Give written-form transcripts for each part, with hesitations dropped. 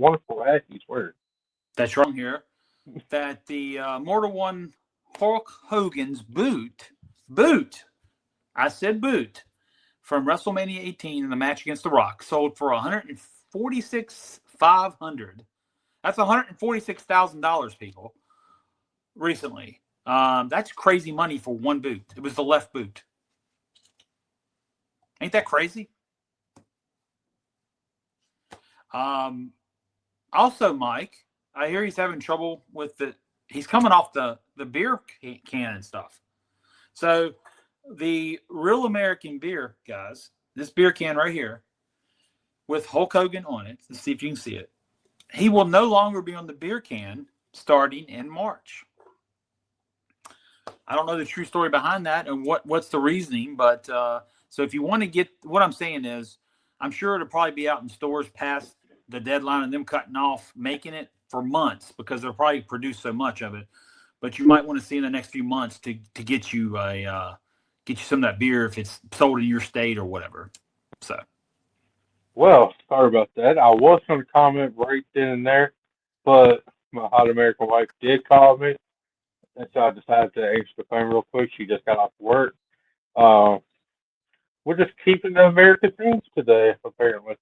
wonderful Ackies were. That's wrong here. That the Mortal One Hulk Hogan's boot, I said boot, from WrestleMania 18 in the match against The Rock sold for 146,500. That's $146,000, people. Recently, that's crazy money for one boot. It was the left boot. Ain't that crazy? Also, Mike, I hear he's having trouble with the. He's coming off the beer can and stuff. So the Real American Beer, guys, this beer can right here with Hulk Hogan on it. Let's see if you can see it. He will no longer be on the beer can starting in March. I don't know the true story behind that and what's the reasoning, but so if you want to get, what I'm saying is, I'm sure it'll probably be out in stores past the deadline and them cutting off making it for months because they'll probably produce so much of it. But you might want to see in the next few months to get you some of that beer if it's sold in your state or whatever. So. Well, sorry about that. I was going to comment right then and there, but my hot American wife did call me, and so I decided to answer the phone real quick. She just got off work. Uh, we're just keeping the American themes today, apparently.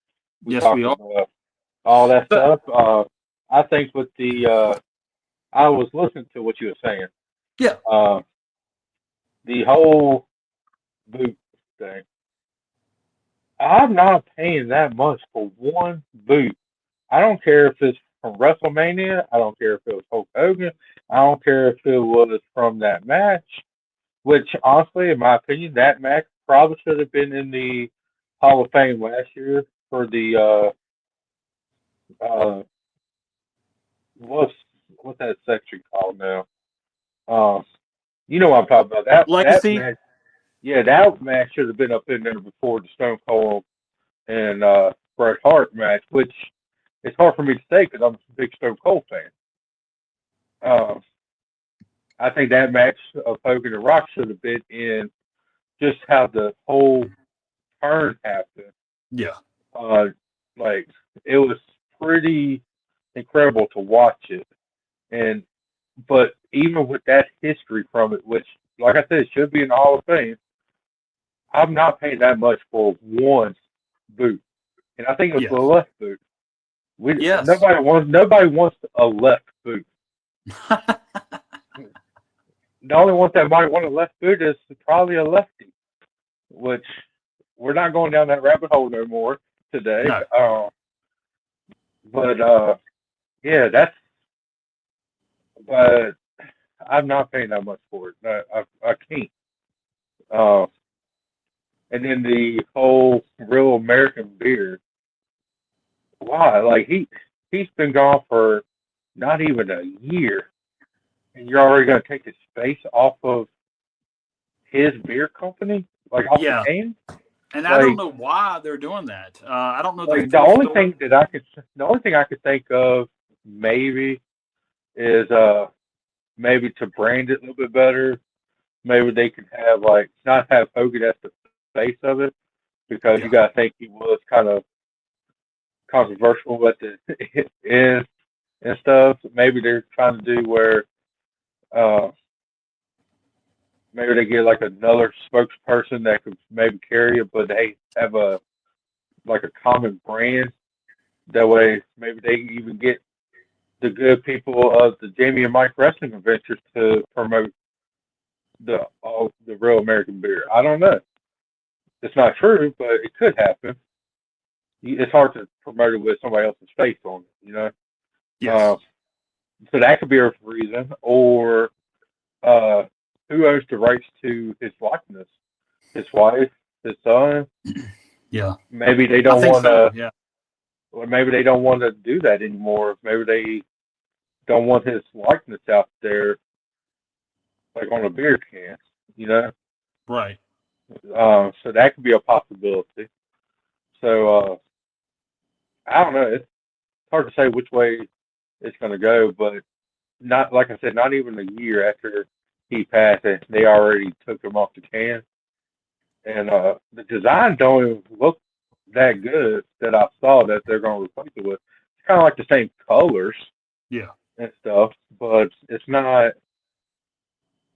We Yes, talked we are. about all that But, stuff. I think with I was listening to what you were saying. yeah. The whole boot thing. I'm not paying that much for one boot. I don't care if it's from WrestleMania. I don't care if it was Hulk Hogan. I don't care if it was from that match. Which, honestly, in my opinion, that match probably should have been in the Hall of Fame last year for the uh what's what's that section called now? Uh, you know what I'm talking about. That Legacy. match, yeah, that match should have been up in there before the Stone Cold and Bret Hart match, which it's hard for me to say because I'm a big Stone Cold fan. Uh, I think that match of Hogan and Rock should have been in just how the whole turn happened. Yeah. Uh, like it was pretty incredible to watch it, and but even with that history from it, which, like I said, it should be in the Hall of Fame, I'm not paying that much for one boot, and I think it was the Yes. left boot. Yes. Nobody wants a left boot. The only one that might want a left boot is probably a lefty, which we're not going down that rabbit hole no more today. No. But yeah, but I'm not paying that much for it. I can't. Uh, and then the whole Real American Beer. Why? Like he's been gone for not even a year, and you're already going to take his space off of his beer company, like off the Yeah. can. And I don't Like know why they're doing that. I don't know the like full story. the only thing I could think of maybe is maybe to brand it a little bit better. Maybe they could have like not have Hogan as the face of it because you got Yeah. to think he was kind of controversial at the end and stuff. Maybe they're trying to do where uh, maybe they get like another spokesperson that could maybe carry it, but they have a like a common brand. That way, maybe they even get the good people of the Jamie and Mike Wrestling Adventures to promote the Real American Beer. I don't know. It's not true, but it could happen. It's hard to promote it with somebody else's face on it, you know. Uh, Yes. so that could be a reason, or uh, who owns the rights to his likeness? His wife, his son. Yeah. Maybe they I don't think want so. to, Yeah. or maybe they don't want to do that anymore. Maybe they don't want his likeness out there, like on a beer can, you know. Right. So that could be a possibility. So I don't know. It's hard to say which way it's going to go, but not like I said, not even a year after he passed, they already took him off the can, and the design don't even look that good that I saw that they're going to replace it with. It's kind of like the same colors Yeah. and stuff, but it's not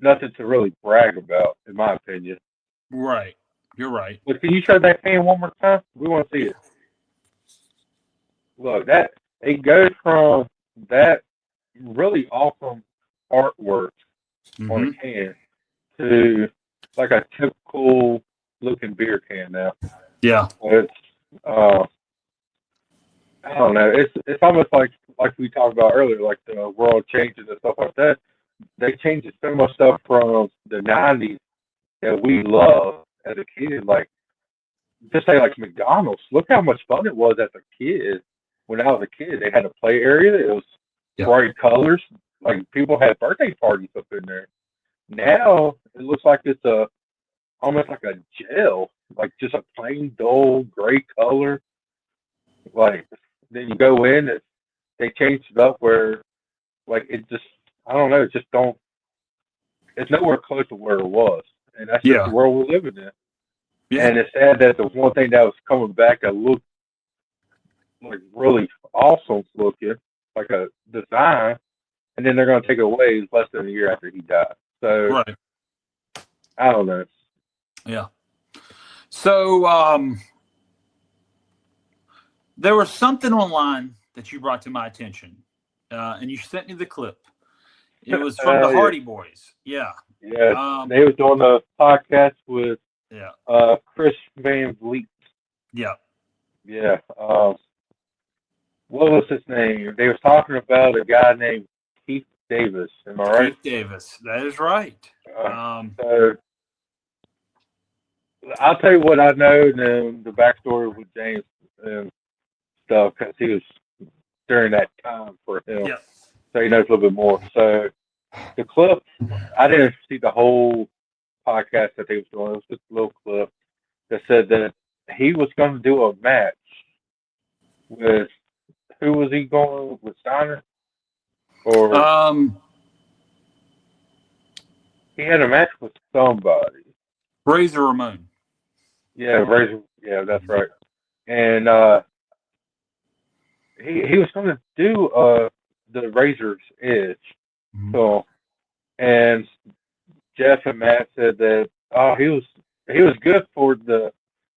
nothing to really brag about, in my opinion. Right. You're right. But can you show that can one more time? We want to see it. Look, that it goes from that really awesome artwork on a Mm-hmm. can to like a typical looking beer can now. Yeah. It's uh, I don't know. It's almost like we talked about earlier, like the world changes and stuff like that. They changed so much stuff from the '90s that we love as a kid. Like just say like McDonald's. Look how much fun it was as a kid. When I was a kid, they had a play area. It was Yeah. bright colors. Like people had birthday parties up in there. Now it looks like it's a almost like a gel, like just a plain dull gray color. Like then you go in, they changed it up where like it just I don't know, it just don't. It's nowhere close to where it was, and that's just the Yeah. world we're living in. Yeah. And it's sad that the one thing that was coming back that looked like really awesome looking, like a design, and then they're going to take it away less than a year after he died. So Right. I don't know. Yeah. So there was something online that you brought to my attention, and you sent me the clip. It was from the Yeah, Hardy Boys. Yeah. yeah. Um, They was doing a podcast with yeah. Chris Van Vliet. Yeah. Yeah. What was his name? They was talking about a guy named Keith Davis. Am I right? Keith Davis. That is right. Uh, Um, so I'll tell you what I know, and then the backstory with James and stuff, because he was during that time for him, yeah. so he knows a little bit more. So the clip, I didn't see the whole podcast that they was doing. It was just a little clip that said that he was going to do a match with who was he going with Steiner, or Um, he had a match with somebody. Razor Ramon. Yeah, Razor. Yeah, that's right. And he was going to do the Razor's Edge. Mhm. So and Jeff and Matt said that he was good for the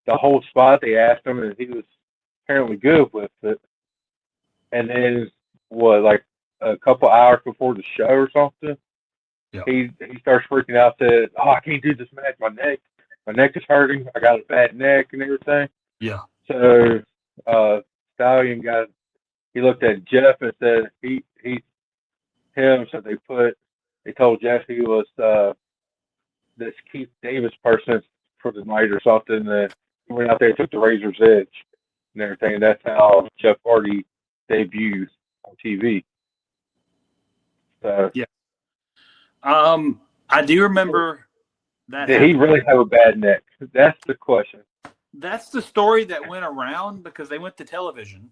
whole spot. They asked him, and he was apparently good with it. And then what, like a couple hours before the show or something, Yeah. he starts freaking out. Said, "Oh, I can't do this match. My neck is hurting. I got a bad neck and everything." Yeah. So Stallion he looked at Jeff and said he's him. So they told Jeff he was this Keith Davis person for the night or something. That he went out there and took the Razor's Edge and everything. And that's how Jeff Hardy debuted on TV. So Yeah. I do remember that did he happened. really have a bad neck? That's the question. That's the story that went around because they went to television.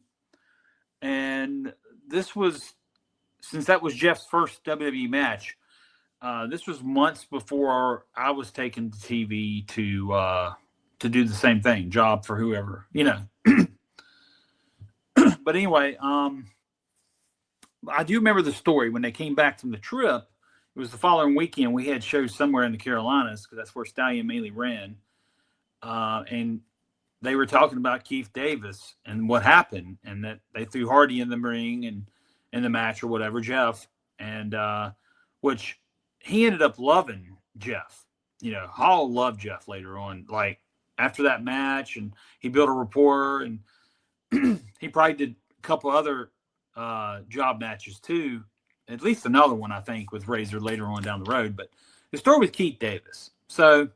And this was, since that was Jeff's first WWE match, this was months before I was taken to TV to do the same thing, job for whoever, you know. But anyway, I do remember the story when they came back from the trip. It was the following weekend. We had shows somewhere in the Carolinas because that's where Stallion mainly ran. And they were talking about Keith Davis and what happened, and that they threw Hardy in the ring and in the match or whatever, Jeff, and which he ended up loving Jeff. You know, Hall loved Jeff later on, like after that match, and he built a rapport, and he probably did a couple other job matches too. At least another one, I think, with Razor later on down the road. But the story with Keith Davis. So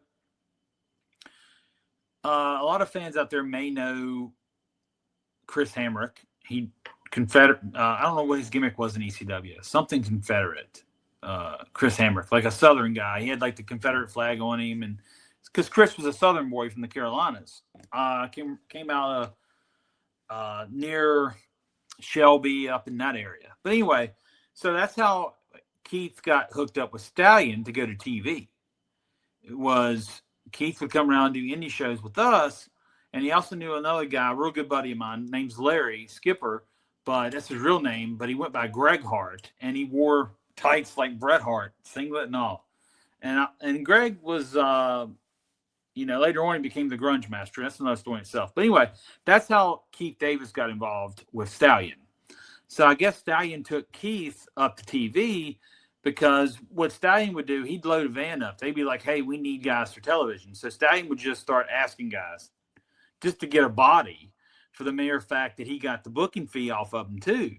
a lot of fans out there may know Chris Hamrick. He Confederate. I don't know what his gimmick was in ECW. Something Confederate. Chris Hamrick, like a Southern guy. He had like the Confederate flag on him, and because Chris was a Southern boy from the Carolinas, came out of near Shelby, up in that area. But anyway, so that's how Keith got hooked up with Stallion to go to TV. It was Keith would come around and do indie shows with us, and he also knew another guy, a real good buddy of mine, name's Larry Skipper, but that's his real name. But he went by Greg Hart, and he wore tights like Bret Hart, singlet and all. And Greg was, later on he became the Grunge Master. That's another story in itself. But anyway, that's how Keith Davis got involved with Stallion. So I guess Stallion took Keith up to TV because what Stallion would do, he'd load a van up. They'd be like, hey, we need guys for television. So Stallion would just start asking guys just to get a body, for the mere fact that he got the booking fee off of them too.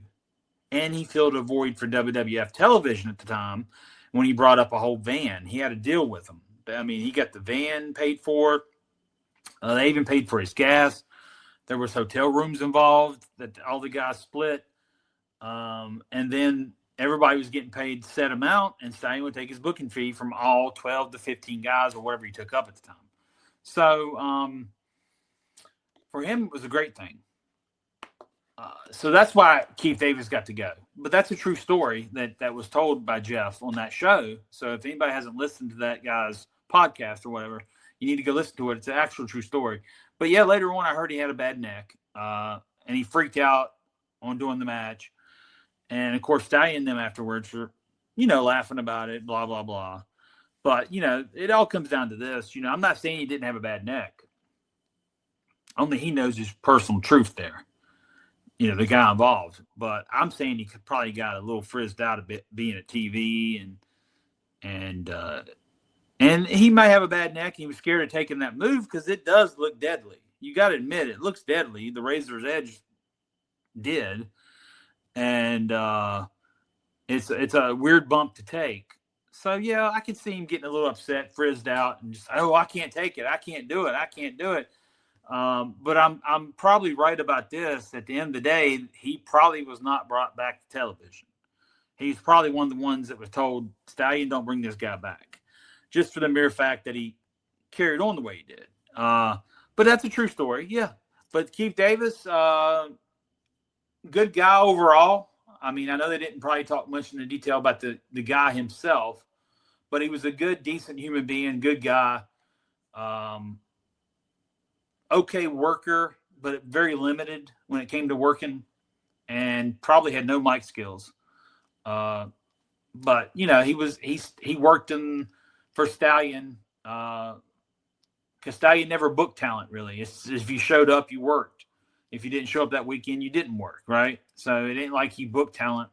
And he filled a void for WWF television at the time when he brought up a whole van. He had a deal with them. I mean, he got the van paid for. They even paid for his gas. There was hotel rooms involved that all the guys split. And then everybody was getting paid set amount, and Stallion would take his booking fee from all 12 to 15 guys or whatever he took up at the time. So for him, it was a great thing. So that's why Keith Davis got to go. But that's a true story that was told by Jeff on that show. So if anybody hasn't listened to that guy's podcast or whatever, you need to go listen to it. It's an actual true story. But yeah, later on, I heard he had a bad neck, and he freaked out on doing the match. And of course, Stallion and them afterwards were, laughing about it, blah, blah, blah. But, it all comes down to this. I'm not saying he didn't have a bad neck. Only he knows his personal truth there. The guy involved. But I'm saying he could probably got a little frizzed out a bit being at TV and he might have a bad neck. He was scared of taking that move because it does look deadly. You got to admit it looks deadly. The Razor's Edge did. And it's a weird bump to take. So, yeah, I could see him getting a little upset, frizzed out, and just, I can't take it. I can't do it. I can't do it. But I'm probably right about this. At the end of the day, he probably was not brought back to television. He's probably one of the ones that was told, Stallion, don't bring this guy back, just for the mere fact that he carried on the way he did. But that's a true story, yeah. But Keith Davis, good guy overall. I mean, I know they didn't probably talk much in the detail about the guy himself, but he was a good, decent human being, good guy. Okay worker, but very limited when it came to working, and probably had no mic skills. But he worked for Stallion, because Stallion never booked talent really. It's if you showed up, you worked. If you didn't show up that weekend, you didn't work, right? So it ain't like he booked talent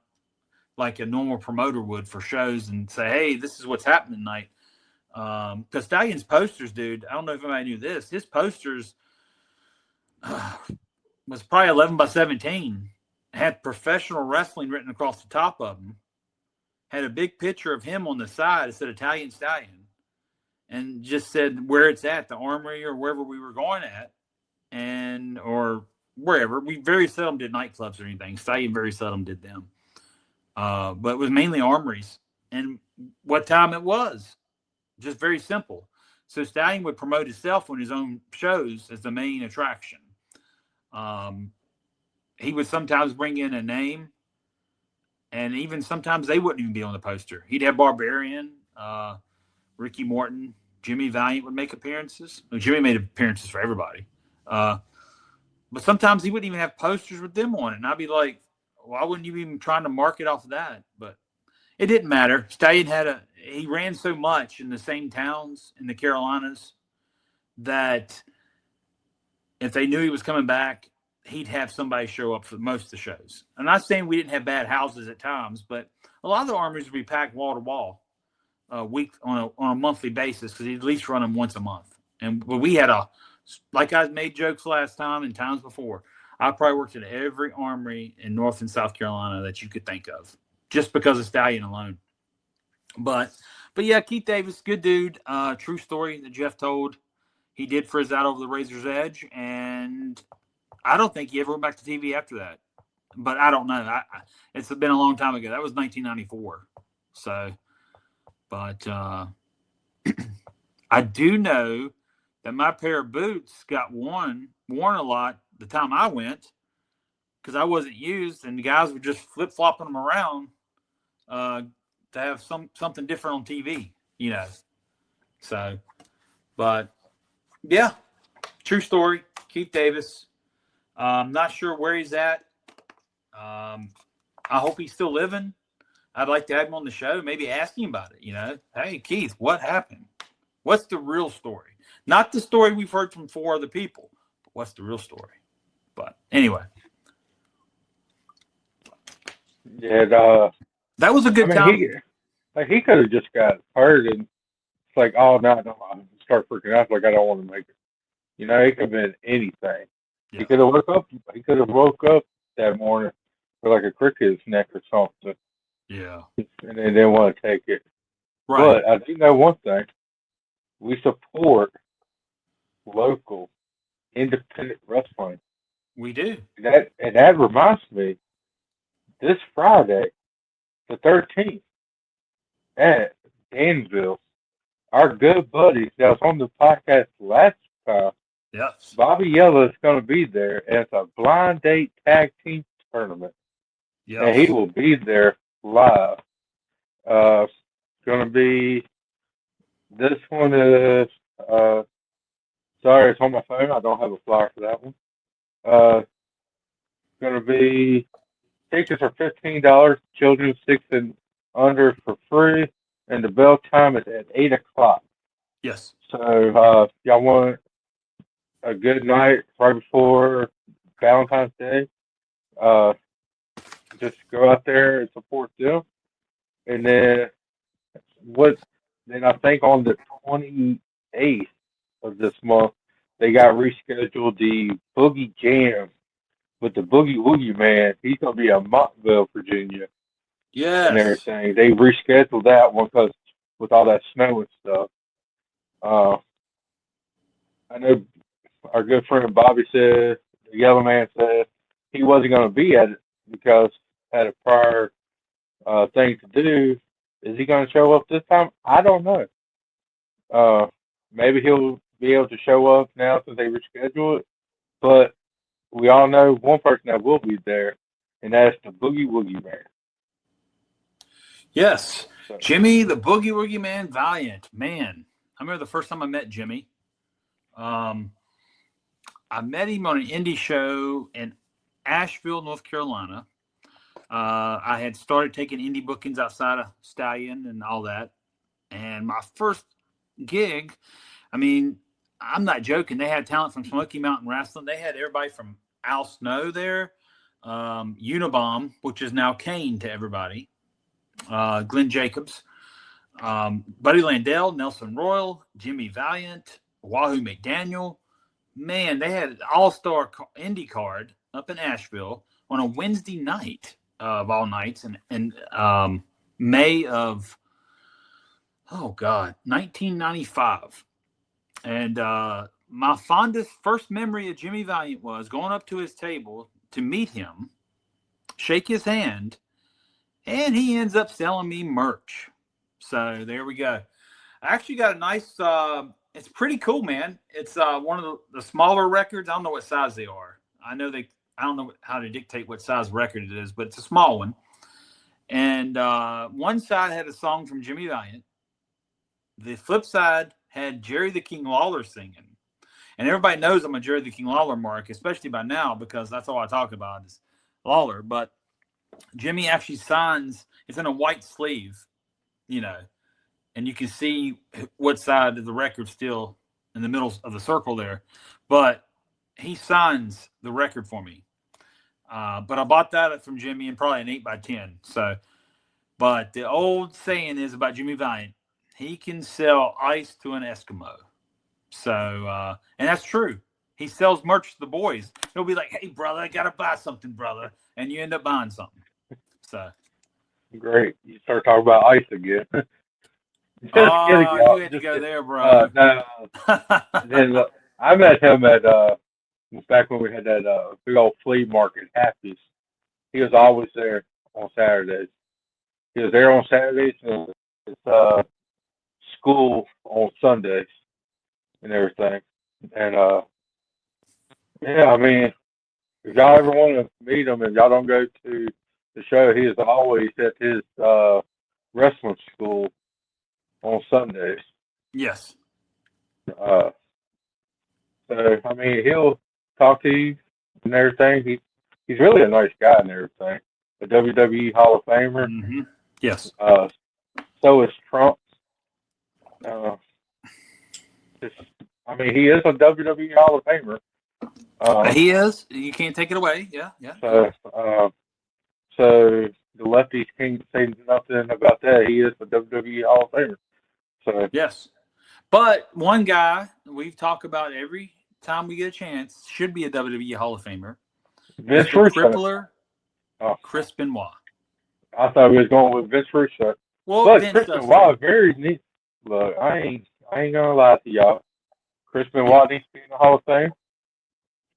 like a normal promoter would for shows and say, hey, this is what's happening tonight. Because Stallion's posters, dude, I don't know if anybody knew this. His posters was probably 11 by 17. Had professional wrestling written across the top of them. Had a big picture of him on the side. It said Italian Stallion. And just said where it's at, the Armory or wherever we were going at. Or wherever. We very seldom did nightclubs or anything. Stallion very seldom did them. But it was mainly Armories. And what time it was. Just very simple. So Stallion would promote himself on his own shows as the main attraction. He would sometimes bring in a name, and even sometimes they wouldn't even be on the poster. He'd have Barbarian, Ricky Morton, Jimmy Valiant would make appearances. Well, Jimmy made appearances for everybody. But sometimes he wouldn't even have posters with them on it. And I'd be like, why wouldn't you even trying to market off of that? But it didn't matter. Stallion he ran so much in the same towns in the Carolinas that if they knew he was coming back, he'd have somebody show up for most of the shows. I'm not saying we didn't have bad houses at times, but a lot of the Armories would be packed wall to wall week on a monthly basis because he'd at least run them once a month. And we had like I made jokes last time and times before, I probably worked at every Armory in North and South Carolina that you could think of just because of Stallion alone. But yeah, Keith Davis, good dude. True story that Jeff told. He did frizz out over the Razor's Edge, and I don't think he ever went back to TV after that. But I don't know. It's been a long time ago. That was 1994. So, but I do know that my pair of boots got worn a lot the time I went because I wasn't used, and the guys were just flip-flopping them around to have something different on TV, So, but yeah, true story. Keith Davis. I'm not sure where he's at I hope he's still living. I'd like to have him on the show, maybe ask him about it. Hey, Keith, what happened? What's the real story? Not the story we've heard from 4 other people, but what's the real story? But anyway. Yeah, that was a good time. He could have just got hurt and it's like, oh no, I start freaking out like I don't want to make it. It could have been anything. Yeah. He could have woke up. He could have woke up that morning with like a crick in his neck or something. Yeah. And they didn't want to take it. Right. But I do know one thing: we support local independent wrestling. We do. And that reminds me, this Friday, the 13th, at Danville, our good buddy that was on the podcast last time, yes, Bobby Yellow is going to be there, and it's a blind date tag team tournament. Yes. And he will be there live. It's going to be, this one is, sorry, it's on my phone. I don't have a flyer for that one. It's going to be, tickets are $15, children 6 and under for free, and the bell time is at 8 o'clock. Yes. So, y'all want a good night right before Valentine's Day, just go out there and support them. And then I think on the 28th of this month, they got rescheduled the Boogie Jam with the Boogie Woogie Man. He's going to be in Montville, Virginia. Yes. And everything. They rescheduled that one because with all that snow and stuff. I know our good friend Bobby said, the Yellow Man said, he wasn't going to be at it because had a prior thing to do. Is he going to show up this time? I don't know. Maybe he'll be able to show up now since they rescheduled it. But we all know one person that will be there, and that's the Boogie Woogie Man. Yes. So, Jimmy, the Boogie Woogie Man Valiant. Man, I remember the first time I met Jimmy. I met him on an indie show in Asheville, North Carolina. I had started taking indie bookings outside of Stallion and all that. And my first gig, I mean, I'm not joking. They had talent from Smoky Mountain Wrestling. They had everybody from Al Snow there, Unabomb, which is now Kane to everybody, Glenn Jacobs, Buddy Landell, Nelson Royal, Jimmy Valiant, Wahoo McDaniel. Man, they had an all-star indie card up in Asheville on a Wednesday night of all nights in May of, 1995. And my fondest first memory of Jimmy Valiant was going up to his table to meet him, shake his hand, and he ends up selling me merch. So there we go. I actually got a nice, it's pretty cool, man. It's one of the smaller records. I don't know what size they are. I don't know how to dictate what size record it is, but it's a small one. And one side had a song from Jimmy Valiant. The flip side had Jerry the King Lawler singing. And everybody knows I'm a Jerry the King Lawler mark, especially by now, because that's all I talk about is Lawler. But Jimmy actually signs, it's in a white sleeve, and you can see what side of the record's still in the middle of the circle there. But he signs the record for me. But I bought that from Jimmy in probably an 8x10. So, but the old saying is about Jimmy Valiant, he can sell ice to an Eskimo. So, and that's true. He sells merch to the boys. He'll be like, hey, brother, I got to buy something, brother. And you end up buying something. So. Great. You start talking about ice again. You had to go there, bro. No. Then I met him at back when we had that big old flea market, Happy's. He was always there on Saturdays. He was there on Saturdays and it's school on Sundays and everything. And yeah, I mean, if y'all ever want to meet him and y'all don't go to the show, he is always at his wrestling school on Sundays. Yes. So I mean, he'll talk to you and everything. he's really a nice guy and everything. A WWE Hall of Famer. Mm-hmm. Yes. So is Trump. Uh, just, I mean, he is a WWE Hall of Famer. He is. You can't take it away. Yeah. So, so the lefties can't say nothing about that. He is a WWE Hall of Famer. So yes. But one guy we've talked about every time we get a chance should be a WWE Hall of Famer. Vince Mr. Russo. Crippler, Oh, Chris Benoit. I thought we was going with Vince Russo. Well, But Vince Chris does Benoit too. very neat. Look, I ain't gonna lie to y'all. Chris Benoit needs to be in the Hall of Fame.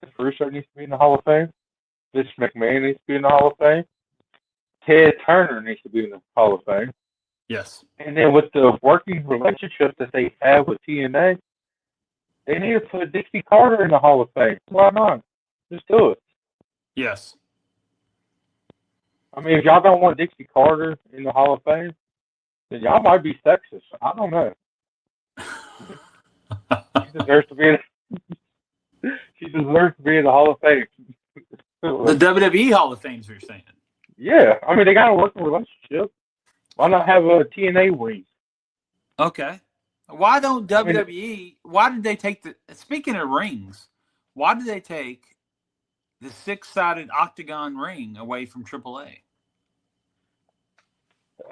Vince Russo needs to be in the Hall of Fame. Vince McMahon needs to be in the Hall of Fame. Ted Turner needs to be in the Hall of Fame. Yes. And then with the working relationship that they have with TNA, they need to put Dixie Carter in the Hall of Fame. Why not? Just do it. Yes. I mean, if y'all don't want Dixie Carter in the Hall of Fame, then y'all might be sexist. I don't know. She deserves to be in. She deserves to be in the Hall of Fame. The WWE Hall of Fames, you're saying? Yeah, I mean they got a working relationship. Why not have a TNA ring? Okay. Why don't WWE? Why did they take the? Speaking of rings, why did they take the 6-sided octagon ring away from AAA?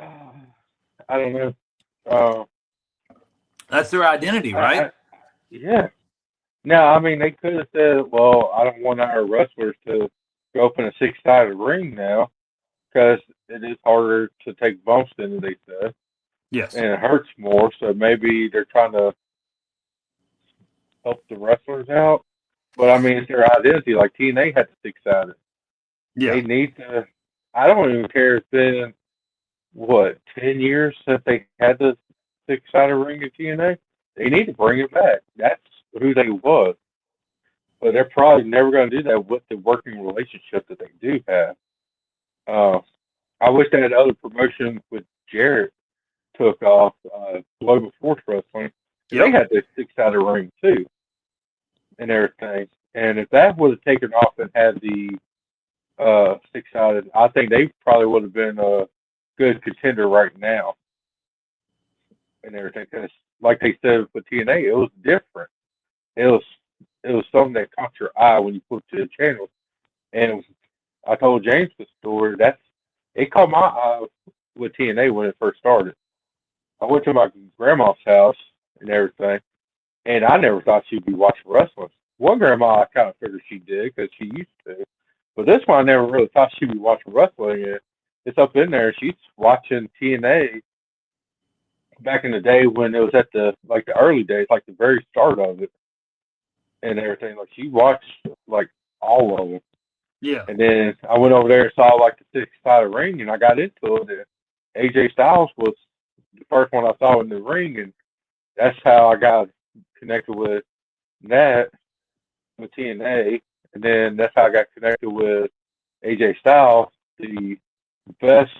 I don't know. That's their identity, right? Yeah. Now, I mean, they could have said, well, I don't want our wrestlers to go up in a 6-sided ring now because it is harder to take bumps than they said, Yes. and it hurts more. So maybe they're trying to help the wrestlers out. But I mean, it's their identity. Like TNA had the 6-sided. Yeah. They need to. I don't even care. It's been what 10 years since they had the 6-sided ring in TNA. They need to bring it back. That's who they was. But they're probably never going to do that with the working relationship that they do have. I wish they had other promotion with Jarrett took off Global Force Wrestling. They had the 6-sided ring too and everything. And if that would have taken off and had the 6-sided, I think they probably would have been a good contender right now and everything. Because like they said with TNA, it was different. It was something that caught your eye when you put it to the channel. And I told James the story. It caught my eye with TNA when it first started. I went to my grandma's house and everything, and I never thought she'd be watching wrestling. One grandma, I kind of figured she did because she used to, but this one I never really thought she'd be watching wrestling. And it's up in there. She's watching TNA back in the day when it was at the early days, like the very start of it and everything. Like she watched like all of them. Yeah. And then I went over there and saw like the 6-sided ring, and I got into it. And AJ Styles was the first one I saw in the ring, and that's how I got connected with that with TNA. And then that's how I got connected with AJ Styles, the best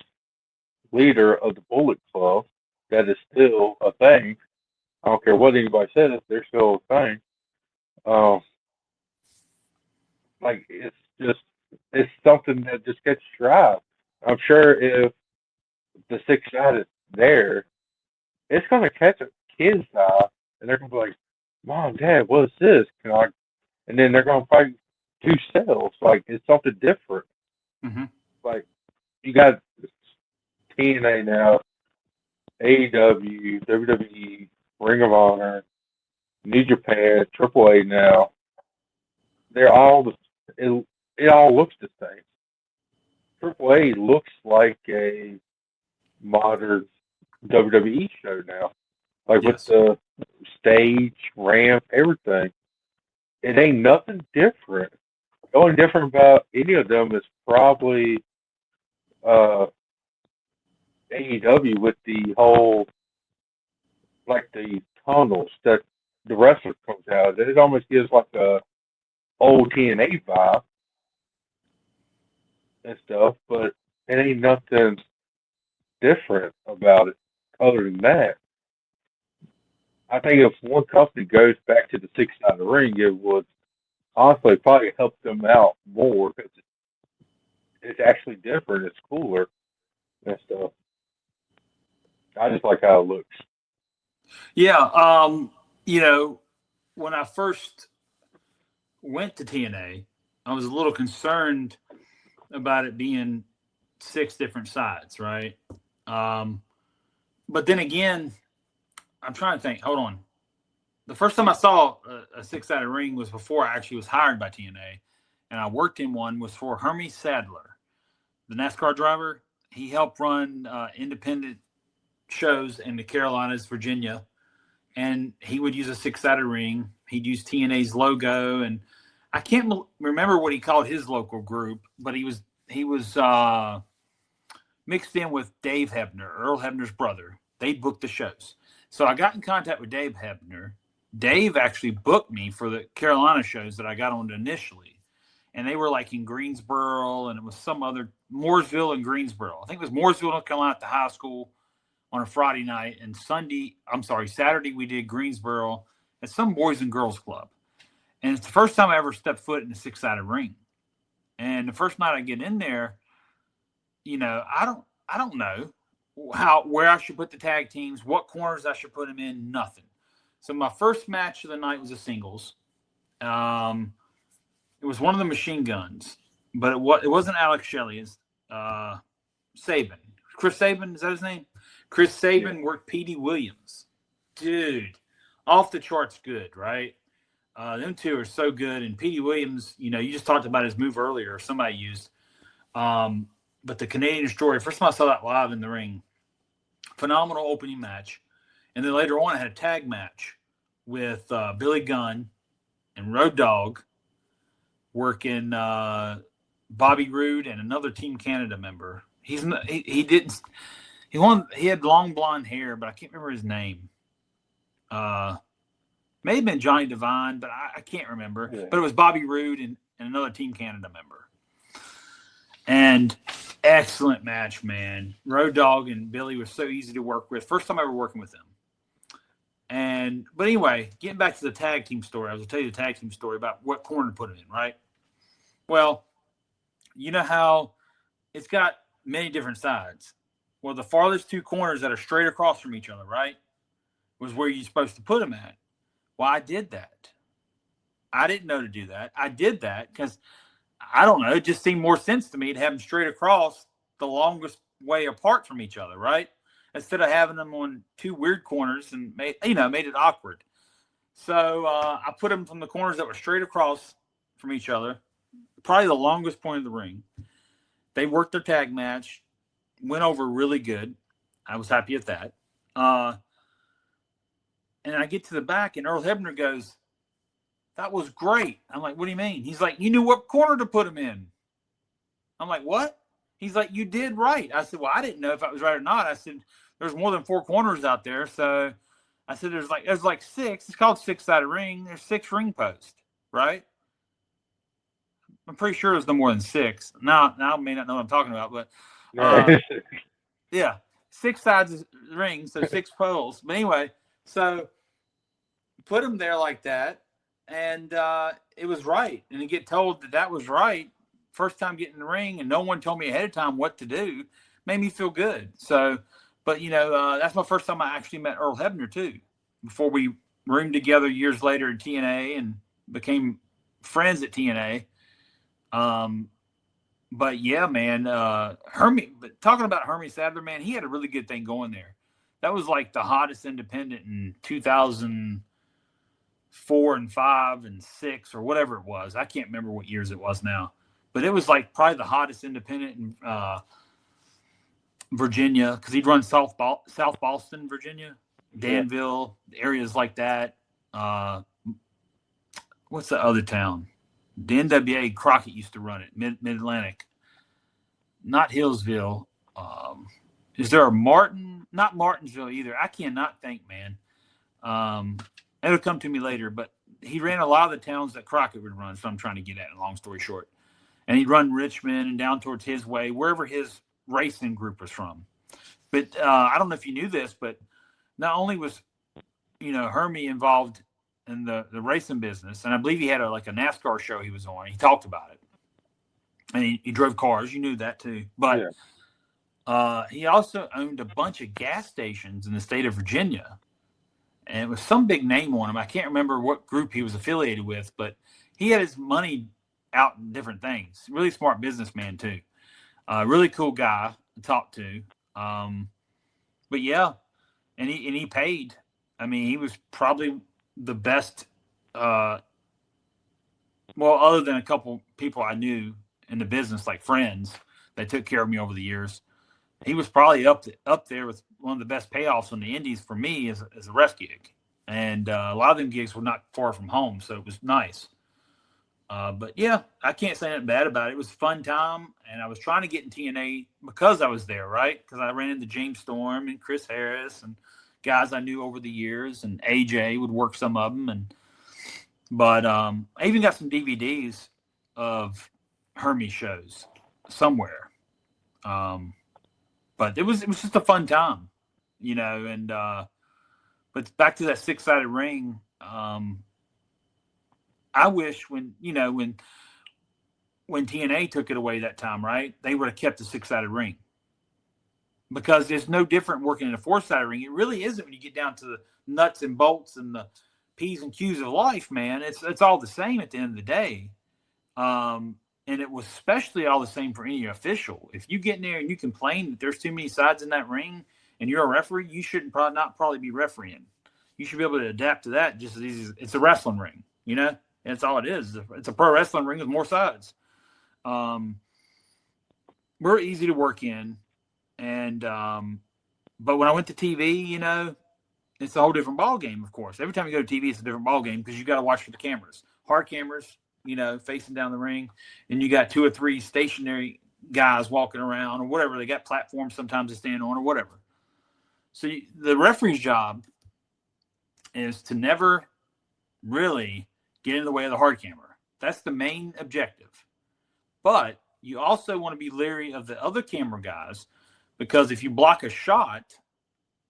leader of the Bullet Club. That is still a thing. I don't care what anybody says; they're still a thing. It's something that just gets your eye. I'm sure if the 6-sided there, it's gonna catch a kid's eye, and they're gonna be like, "Mom, Dad, what is this?" And then they're gonna probably do sales. Like it's something different. Mm-hmm. Like you got TNA now, AEW, WWE, Ring of Honor, New Japan, AAA now. They're all it all looks the same. AAA looks like a modern WWE show now, like with the stage, ramp, everything. It ain't nothing different. The only different about any of them is probably AEW with the whole like the tunnels that the wrestler comes out. It almost gives like a old TNA vibe and stuff, but it ain't nothing different about it other than that. I think if one company goes back to the 6-sided ring, it would honestly probably help them out more because it's actually different. It's cooler and stuff. I just like how it looks. Yeah. You know, when I first went to TNA, I was a little concerned about it being 6 different sides, right? Um, but then again, I'm trying to think. Hold on. The first time I saw a 6-sided ring was before I actually was hired by TNA, and I worked in one was for Hermie Sadler, the NASCAR driver. He helped run independent shows in the Carolinas, Virginia, and he would use a 6-sided ring. He'd use TNA's logo, and I can't remember what he called his local group, but he was mixed in with Dave Hebner, Earl Hebner's brother. They booked the shows. So I got in contact with Dave Hebner. Dave actually booked me for the Carolina shows that I got on initially. And they were like in Greensboro, and it was some other Mooresville and Greensboro. I think it was Mooresville, North Carolina at the high school on a Friday night. And Saturday we did Greensboro at some Boys and Girls Club. And it's the first time I ever stepped foot in a 6-sided ring. And the first night I get in there, you know, I don't know where I should put the tag teams, what corners I should put them in, nothing. So my first match of the night was a singles. It was one of the Machine Guns, but it wasn't Alex Shelley. It's Sabin. Chris Sabin, is that his name? Chris Sabin worked Petey Williams. Dude, off the charts good, right? Them two are so good. And Petey Williams, you know, you just talked about his move earlier, somebody used. But the Canadian Destroyer, first time I saw that live in the ring, phenomenal opening match. And then later on, I had a tag match with Billy Gunn and Road Dogg working Bobby Roode and another Team Canada member. He had long blonde hair, but I can't remember his name. May have been Johnny Devine, but I can't remember. Yeah. But it was Bobby Roode and another Team Canada member. And excellent match, man. Road Dogg and Billy was so easy to work with. First time ever working with them. But anyway, getting back to the tag team story, I was going to tell you the tag team story about what corner to put them in, right? Well, you know how it's got many different sides. Well, the farthest 2 corners that are straight across from each other, right, was where you're supposed to put them at. Well, I did that. I didn't know to do that. I did that because, I don't know, it just seemed more sense to me to have them straight across the longest way apart from each other, right? Instead of having them on 2 weird corners and made it awkward. So I put them from the corners that were straight across from each other, probably the longest point of the ring. They worked their tag match, went over really good. I was happy at that. And I get to the back, and Earl Hebner goes, "That was great." I'm like, "What do you mean?" He's like, "You knew what corner to put them in." I'm like, "What?" He's like, "You did right." I said, "Well, I didn't know if I was right or not." I said, "There's more than 4 corners out there." So I said, there's like 6. It's called 6-sided ring. There's 6 ring posts, right? I'm pretty sure there's no more than 6. Now I may not know what I'm talking about, but yeah, 6 sides of the ring, so 6 poles. But anyway, so put them there like that, and it was right. And to get told that was right, first time getting in the ring, and no one told me ahead of time what to do, made me feel good. So, but that's my first time I actually met Earl Hebner too. Before we roomed together years later in TNA and became friends at TNA. But yeah, man, but talking about Hermie Sadler, man, he had a really good thing going there. That was like the hottest independent in 2004 and 5 and 6 or whatever it was. I can't remember what years it was now, but it was like probably the hottest independent in Virginia, because he'd run South Boston, Virginia, Danville, areas like that. What's the other town? The NWA Crockett used to run it, Mid-Atlantic. Not Hillsville. Is there a Martin? Not Martinsville either. I cannot think, man. It'll come to me later, but he ran a lot of the towns that Crockett would run, so I'm trying to get at it, long story short. And he'd run Richmond and down towards his way, wherever his racing group was from. But I don't know if you knew this, but not only was, Hermie involved in the racing business, and I believe he had a NASCAR show he was on. He talked about it. and he drove cars. You knew that too. But he also owned a bunch of gas stations in the state of Virginia, and it was some big name on him. I can't remember what group he was affiliated with, but he had his money out in different things. Really smart businessman too. Really cool guy to talk to. But yeah, and he paid. I mean, he was probably the best. Well, other than a couple people I knew in the business, like friends that took care of me over the years, he was probably up there with one of the best payoffs on the Indies for me as a ref gig. And a lot of them gigs were not far from home, so it was nice. But yeah, I can't say anything bad about it. It was a fun time, and I was trying to get in TNA because I was there, right? Because I ran into James Storm and Chris Harris and guys I knew over the years, and AJ would work some of them. But I even got some DVDs of Hermes shows somewhere. But it was just a fun time, and but back to that 6-sided ring, I wish when TNA took it away that time, right? They would have kept the 6-sided ring, because there's no different working in a 4-sided ring. It really isn't when you get down to the nuts and bolts and the P's and Q's of life, man. It's all the same at the end of the day. And it was especially all the same for any official. If you get in there and you complain that there's too many sides in that ring and you're a referee, you shouldn't probably be refereeing. You should be able to adapt to that just as easy as it's a wrestling ring, And that's all it is. It's a pro wrestling ring with more sides. We're easy to work in. And but when I went to TV, it's a whole different ball game, of course. Every time you go to TV, it's a different ball game because you got to watch for the cameras. Hard cameras, facing down the ring, and you got 2 or 3 stationary guys walking around or whatever. They got platforms sometimes to stand on or whatever. So the referee's job is to never really get in the way of the hard camera. That's the main objective. But you also want to be leery of the other camera guys, because if you block a shot,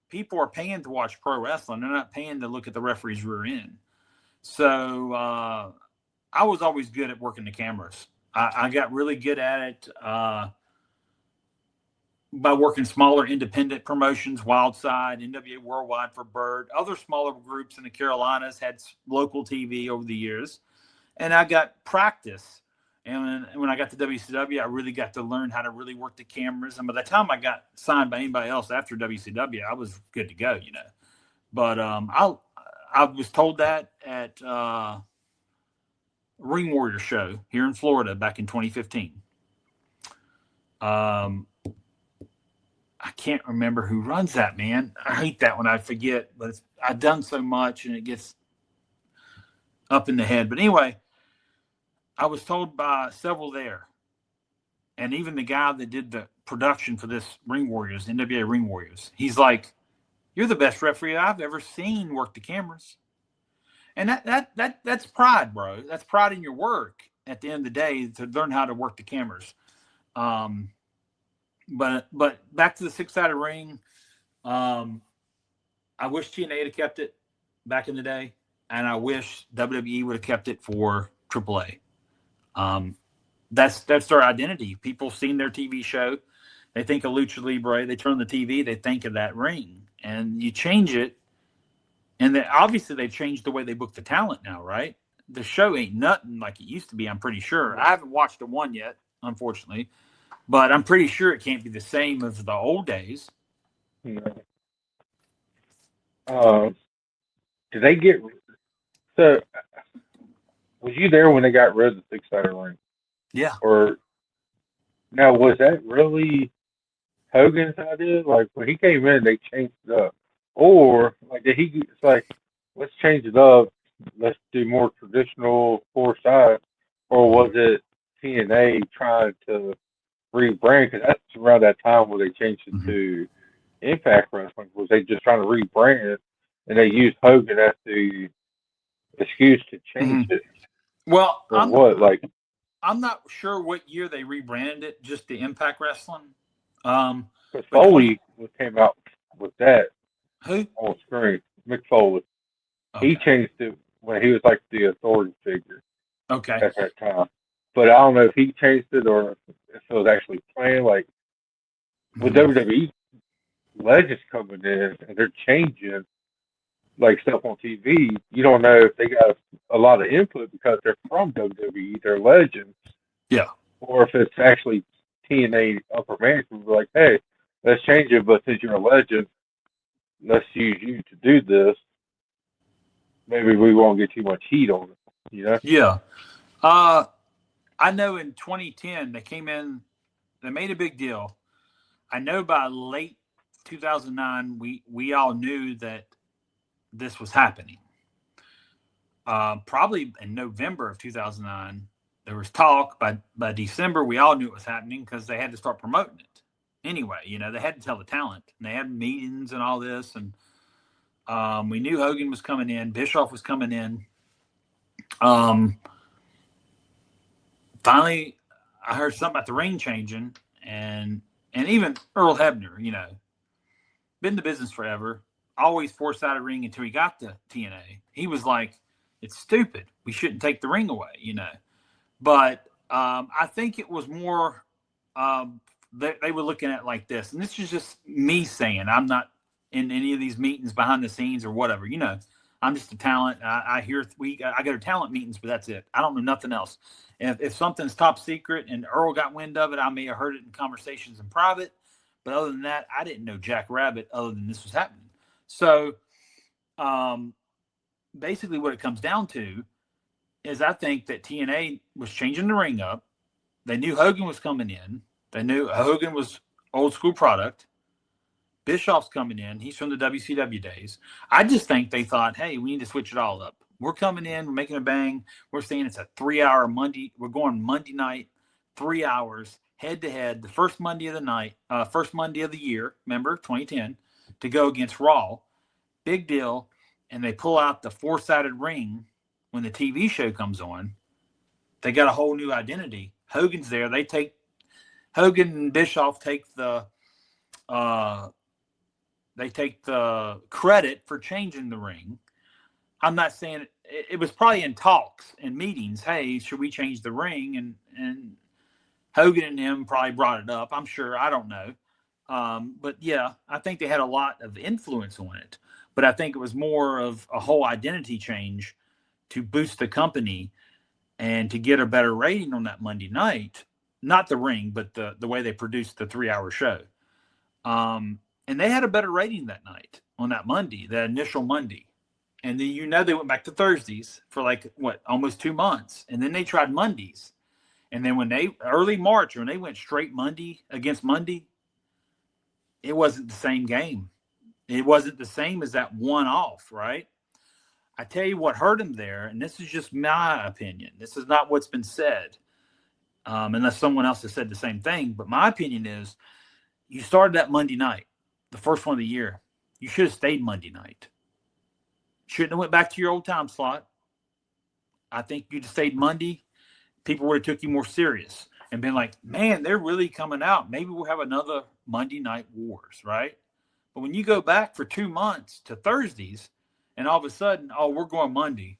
people are paying to watch pro wrestling. They're not paying to look at the referee's rear end. So I was always good at working the cameras. I got really good at it by working smaller independent promotions, Wildside, NWA Worldwide for Bird. Other smaller groups in the Carolinas had local TV over the years. And I got practice. And when I got to WCW, I really got to learn how to really work the cameras. And by the time I got signed by anybody else after WCW, I was good to go, But I was told that at Ring Warrior show here in Florida back in 2015. I can't remember who runs that, man. I hate that when I forget, but I've done so much and it gets up in the head. But anyway, I was told by several there, and even the guy that did the production for this Ring Warriors, NWA Ring Warriors, he's like, "You're the best referee I've ever seen work the cameras." And that's pride, bro. That's pride in your work at the end of the day, to learn how to work the cameras. But back to the 6-sided ring, I wish TNA had kept it back in the day, and I wish WWE would have kept it for AAA. That's their identity. People seen their TV show, they think of Lucha Libre, they turn on the TV, they think of that ring, and you change it. And obviously they've changed the way they book the talent now, right? The show ain't nothing like it used to be, I'm pretty sure. I haven't watched the one yet, unfortunately, but I'm pretty sure it can't be the same as the old days. Did they get so? Was you there when they got rid of the 6-sided ring? Yeah. Or now, was that really Hogan's idea? Like when he came in, they changed it up, or like did he? It's like, let's change it up. Let's do more traditional 4-side, or was it TNA trying to rebrand? Because that's around that time where they changed it to Impact Wrestling. Was they just trying to rebrand, and they used Hogan as the excuse to change it? Well, I'm not sure what year they rebranded it, just the Impact Wrestling. Because Foley came out with that. Who? On screen. Mick Foley. Okay. He changed it when he was like the authority figure. Okay. At that time. but I don't know if he changed it or if it was actually playing. Like with WWE legends coming in and they're changing like stuff on TV, you don't know if they got a lot of input because they're from WWE, they're legends, Yeah. or if it's actually TNA upper management like, hey, let's change it, but since you're a legend, let's use you to do this. Maybe we won't get too much heat on it, you know? Yeah. I know in 2010 they came in, they made a big deal. I know by late 2009 we all knew that this was happening. Probably in November of 2009 there was talk. By December we all knew it was happening because they had to start promoting it. Anyway, they had to tell the talent, and they had meetings and all this, and we knew Hogan was coming in, Bischoff was coming in. Finally, I heard something about the ring changing, and even Earl Hebner, been in the business forever, always forced out a ring until he got to TNA. He was like, it's stupid. We shouldn't take the ring away, But I think it was more they were looking at it like this. And this is just me saying, I'm not in any of these meetings behind the scenes or whatever. I'm just a talent. I go to talent meetings, but that's it. I don't know nothing else. If something's top secret and Earl got wind of it, I may have heard it in conversations in private. But other than that, I didn't know Jack Rabbit other than this was happening. So basically what it comes down to is I think that TNA was changing the ring up. They knew Hogan was coming in. They knew Hogan was old school product. Bischoff's coming in. He's from the WCW days. I just think they thought, hey, we need to switch it all up. We're coming in. We're making a bang. We're saying it's a 3-hour Monday. We're going Monday night, 3 hours, head to head. The first Monday of the night, first Monday of the year, remember, 2010, to go against Raw. Big deal. And they pull out the 4-sided ring when the TV show comes on. They got a whole new identity. Hogan's there. Hogan and Bischoff take the credit for changing the ring. I'm not saying it was probably in talks and meetings. Hey, should we change the ring? And Hogan and him probably brought it up. I'm sure. I don't know. But yeah, I think they had a lot of influence on it. But I think it was more of a whole identity change to boost the company and to get a better rating on that Monday night. Not the ring, but the way they produced the 3-hour show. And they had a better rating that night on that Monday, that initial Monday. And then, they went back to Thursdays for almost 2 months. And then they tried Mondays. And then early March, when they went straight Monday against Monday, it wasn't the same game. It wasn't the same as that one-off, right? I tell you what hurt him there, and this is just my opinion. This is not what's been said, unless someone else has said the same thing. But my opinion is you started that Monday night, the first one of the year. You should have stayed Monday night. Shouldn't have went back to your old time slot. I think you'd have stayed Monday. People would have took you more serious and been like, man, they're really coming out. Maybe we'll have another Monday Night Wars, right? But when you go back for 2 months to Thursdays and all of a sudden, we're going Monday,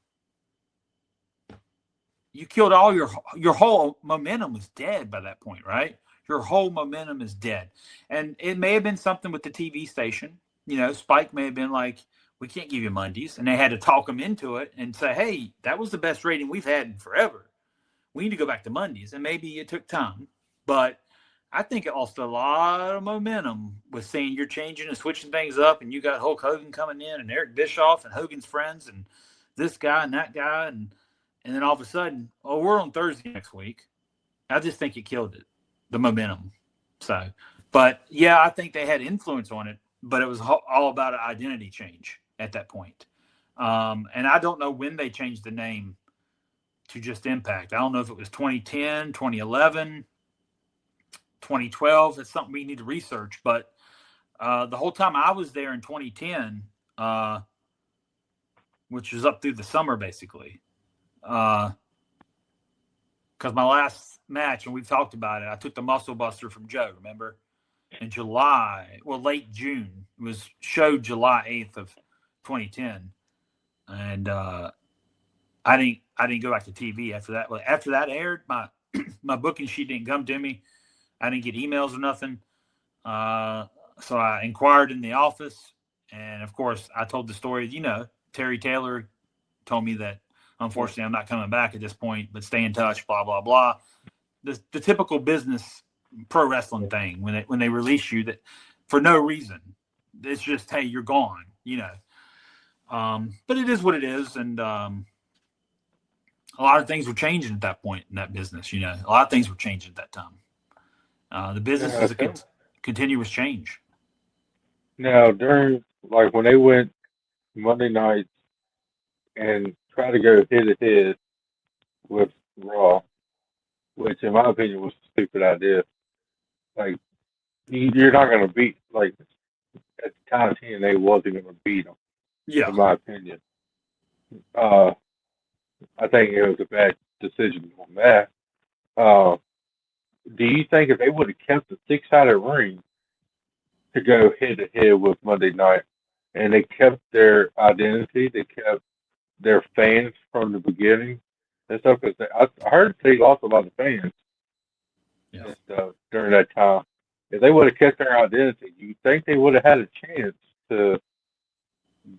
you killed all your whole momentum was dead by that point, right? Your whole momentum is dead. And it may have been something with the TV station. Spike may have been like, we can't give you Mondays. And they had to talk them into it and say, hey, that was the best rating we've had in forever. We need to go back to Mondays. And maybe it took time. But I think it lost a lot of momentum with saying you're changing and switching things up. And you got Hulk Hogan coming in and Eric Bischoff and Hogan's friends and this guy and that guy. And then all of a sudden, we're on Thursday next week. I just think it killed it, the momentum. So, but yeah, I think they had influence on it, but it was all about an identity change at that point. And I don't know when they changed the name to just Impact. I don't know if it was 2010, 2011, 2012. That's something we need to research. But the whole time I was there in 2010, which was up through the summer, basically, because my last match, and we've talked about it, I took the Muscle Buster from Joe, remember? In July, late June. It was showed July 8th of 2010. And I didn't go back to TV after that. After that aired, my My booking sheet didn't come to me. I didn't get emails or nothing. So I inquired in the office, and of course, I told the story. Terry Taylor told me that unfortunately I'm not coming back at this point, but stay in touch. Blah blah blah. The typical business pro wrestling thing when they release you that for no reason. It's just, hey, you're gone. But it is what it is, and a lot of things were changing at that point in that business. A lot of things were changing at that time. The business is a continuous change. Now, during when they went Monday nights and try to go head to head with Raw, which in my opinion was a stupid idea. Like you're not going to beat at the time TNA wasn't going to beat them. Yeah, in my opinion. I think it was a bad decision on that. Do you think if they would have kept the 6-sided ring to go head to head with Monday night, and they kept their identity, they kept their fans from the beginning and stuff? Because I heard they lost a lot of fans and stuff during that time. If they would have kept their identity, you think they would have had a chance to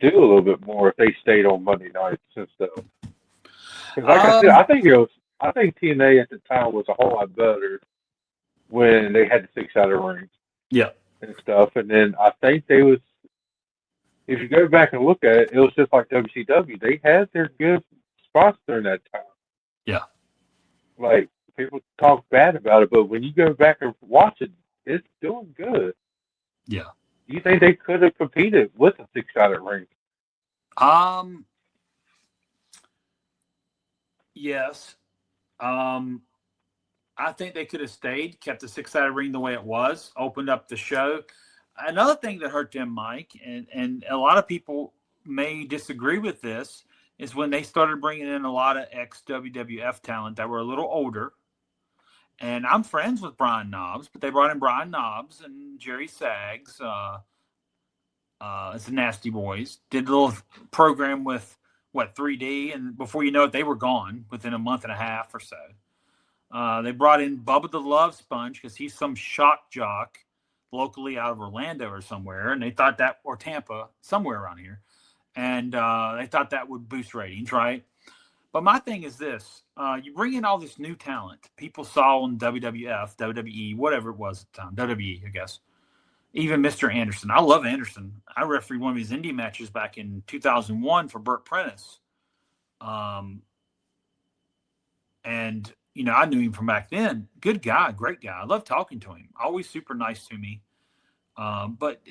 do a little bit more if they stayed on Monday nights and stuff? Because like I said, I think TNA at the time was a whole lot better when they had the 6-sided rings. Yeah. And stuff. And then I think they was, if you go back and look at it, it was just like WCW. They had their good spots during that time. Yeah. Like, people talk bad about it, but when you go back and watch it, it's doing good. Yeah. You think they could have competed with a 6-sided ring? Yes. I think they could have stayed, kept the 6-sided ring the way it was, opened up the show. Another thing that hurt them, Mike, and a lot of people may disagree with this, is when they started bringing in a lot of ex-WWF talent that were a little older. And I'm friends with Brian Knobbs, but they brought in Brian Knobbs and Jerry Sags. It's the Nasty Boys. Did a little program with, 3D, and before you know it, they were gone within a month and a half or so. They brought in Bubba the Love Sponge because he's some shock jock locally out of Orlando or somewhere, and they thought that, or Tampa, somewhere around here, and they thought that would boost ratings, right? But my thing is this: you bring in all this new talent people saw in WWF, WWE, whatever it was at the time, WWE, I guess. Even Mr. Anderson. I love Anderson. I refereed one of his indie matches back in 2001 for Burt Prentice. And I knew him from back then. Good guy, great guy. I love talking to him. Always super nice to me. But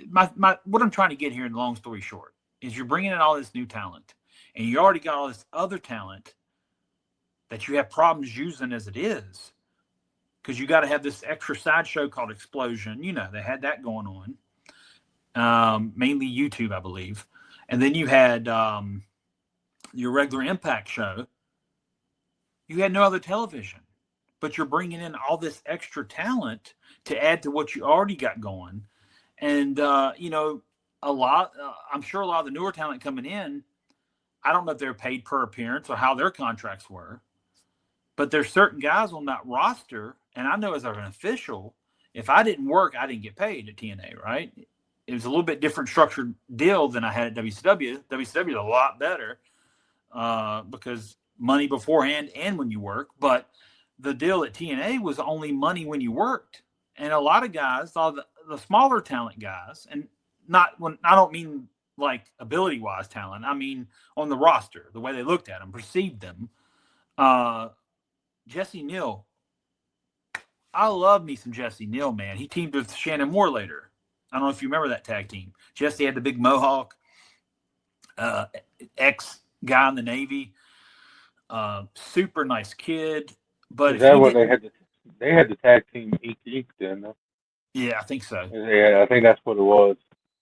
what I'm trying to get here, in long story short, is you're bringing in all this new talent, and you already got all this other talent that you have problems using as it is, because you got to have this extra sideshow called Explosion. They had that going on, mainly YouTube, I believe. And then you had your regular Impact show. You had no other television, but you're bringing in all this extra talent to add to what you already got going. And, I'm sure a lot of the newer talent coming in, I don't know if they're paid per appearance or how their contracts were, but there's certain guys on that roster. And I know as an official, if I didn't work, I didn't get paid at TNA, right? It was a little bit different structured deal than I had at WCW. WCW is a lot better because money beforehand and when you work. But the deal at TNA was only money when you worked. And a lot of guys, all the smaller talent guys, and I don't mean like ability-wise talent. I mean on the roster, the way they looked at them, perceived them. Jesse Neal. I love me some Jesse Neal, man. He teamed with Shannon Moore later. I don't know if you remember that tag team. Jesse had the big mohawk, ex-guy in the Navy. Super nice kid. But is that what they had? They had the tag team Inc. didn't they? Yeah, I think so. Yeah, I think that's what it was.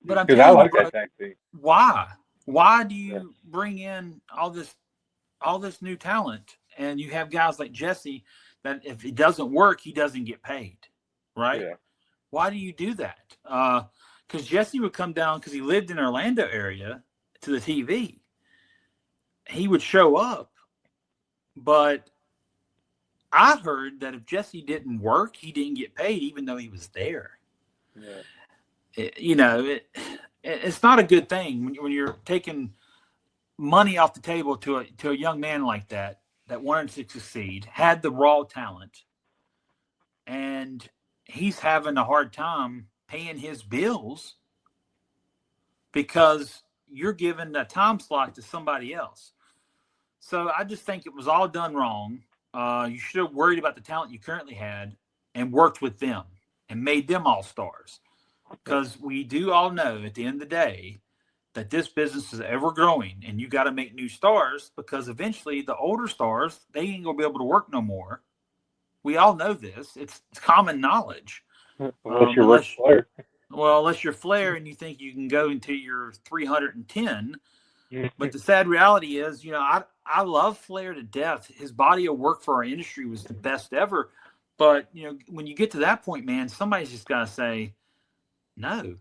But I'm because I like that tag team. Why? Why do you bring in all this new talent, and you have guys like Jesse that if it doesn't work, he doesn't get paid, right? Yeah. Why do you do that? Because Jesse would come down because he lived in Orlando area to the TV. He would show up, but I heard that if Jesse didn't work, he didn't get paid, even though he was there. Yeah. It's not a good thing when you're taking money off the table to a young man like that wanted to succeed, had the raw talent, and he's having a hard time paying his bills because you're giving a time slot to somebody else. So I just think it was all done wrong. You should have worried about the talent you currently had and worked with them and made them all stars. Because we do all know at the end of the day that this business is ever growing and you got to make new stars, because eventually the older stars, they ain't going to be able to work no more. We all know this. It's common knowledge. Unless you're Ric Flair. Well, unless you're Flair and you think you can go into your 310. But the sad reality is, I love Flair to death. His body of work for our industry was the best ever. But, when you get to that point, man, somebody's just got to say, no,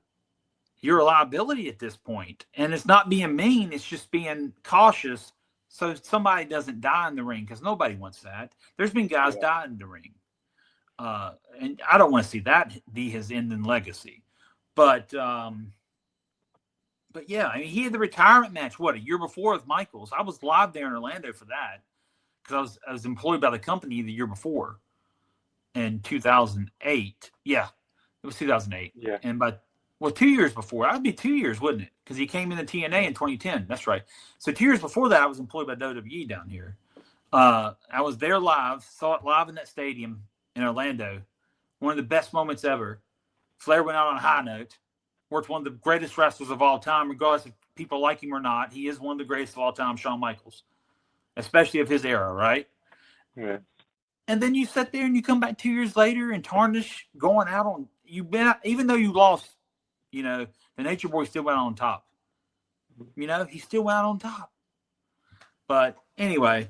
you're a liability at this point. And it's not being mean. It's just being cautious so somebody doesn't die in the ring, because nobody wants that. There's been guys die in the ring. And I don't want to see that be his ending legacy. But yeah, I mean, he had the retirement match, a year before with Michaels. I was live there in Orlando for that because I was employed by the company the year before in 2008. Yeah, it was 2008. Yeah. And 2 years before, that'd be 2 years, wouldn't it? Because he came into TNA in 2010. That's right. So 2 years before that, I was employed by WWE down here. I was there live, saw it live in that stadium in Orlando. One of the best moments ever. Flair went out on a high note. Worked one of the greatest wrestlers of all time, regardless if people like him or not. He is one of the greatest of all time, Shawn Michaels, especially of his era, right? Yeah. And then you sit there and you come back 2 years later and tarnish going out on even though you lost, the Nature Boy still went on top. He still went out on top. But anyway,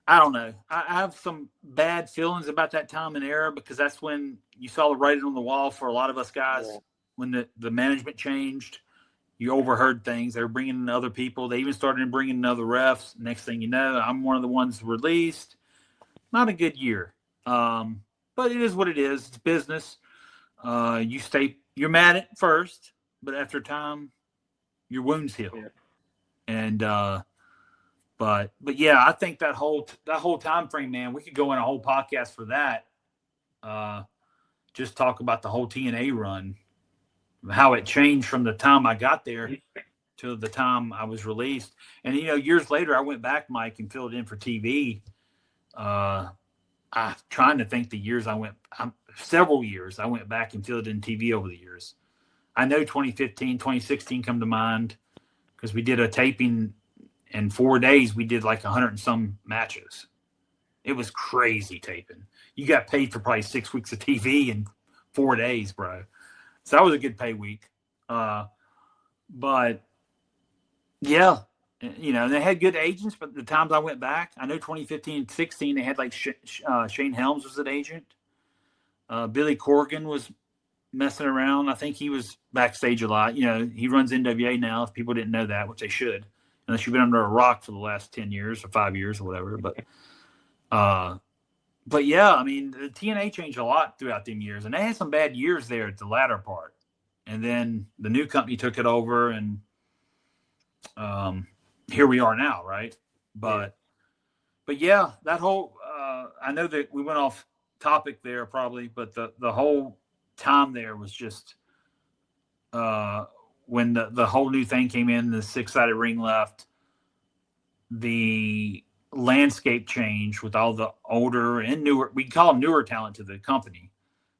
I don't know. I have some bad feelings about that time and era, because that's when you saw the writing on the wall for a lot of us guys. Yeah. When the management changed, you overheard things. They were bringing in other people. They even started bringing in other refs. Next thing you know, I'm one of the ones released. Not a good year. But it is what it is. It's business. You're mad at first, but after time, your wounds heal. Yeah. And but yeah, I think that whole time frame, man, we could go in a whole podcast for that. Just talk about the whole TNA run. How it changed from the time I got there to the time I was released. And, years later, I went back, Mike, and filled in for TV. I'm trying to think the years several years I went back and filled in TV over the years. I know 2015, 2016 come to mind because we did a taping in 4 days. We did like 100 and some matches. It was crazy taping. You got paid for probably 6 weeks of TV in 4 days, bro. So that was a good pay week. But yeah, they had good agents, but the times I went back, I know 2015 and 16, they had like Shane Helms was an agent. Billy Corgan was messing around. I think he was backstage a lot. He runs NWA now, if people didn't know that, which they should, unless you've been under a rock for the last 10 years or 5 years or whatever. But yeah, I mean, the TNA changed a lot throughout them years, and they had some bad years there at the latter part. And then the new company took it over, and here we are now, right? But yeah, that whole I know that we went off topic there probably, but the whole time there was just when the whole new thing came in, the 6-sided ring left, the landscape change with all the older and newer, we call them newer talent to the company,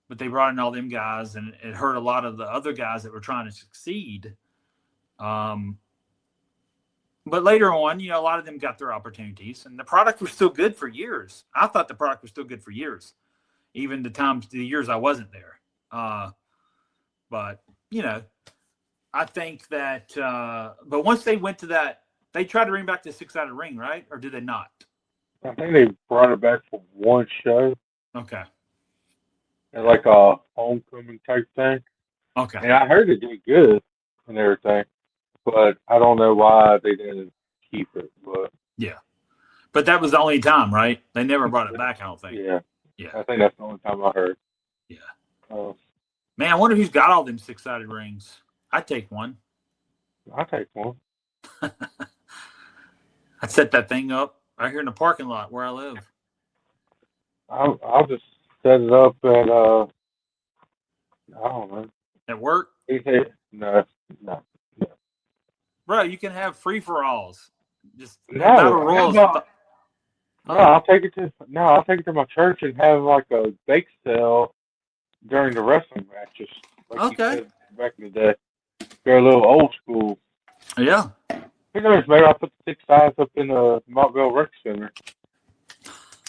but they brought in all them guys, and it hurt a lot of the other guys that were trying to succeed. But later on, a lot of them got their opportunities, and the product was still good for years. I thought the product was still good for years, even the years I wasn't there. But I think that, but once they went to that, they tried to bring back the 6-sided ring, right? Or did they not? I think they brought it back for one show. Okay. And like a homecoming type thing. Okay. And I heard it did good and everything, but I don't know why they didn't keep it. But yeah. But that was the only time, right? They never brought it back, I don't think. Yeah, Yeah. I think that's the only time I heard. Yeah. Uh, Man, I wonder who's got all them 6-sided rings. I'd take one. I'll take one. I'd set that thing up right here in the parking lot where I live. I'll just set it up at I don't know. At work? No, no, no. Bro, you can have free-for-alls. Just have battle No, royals. no, I'll take it to my church and have like a bake sale during the wrestling matches, like you Okay. said back in the day. They're a little old school. Yeah. Who knows? Maybe I'll put the 6 sides up in the Montville Rec Center.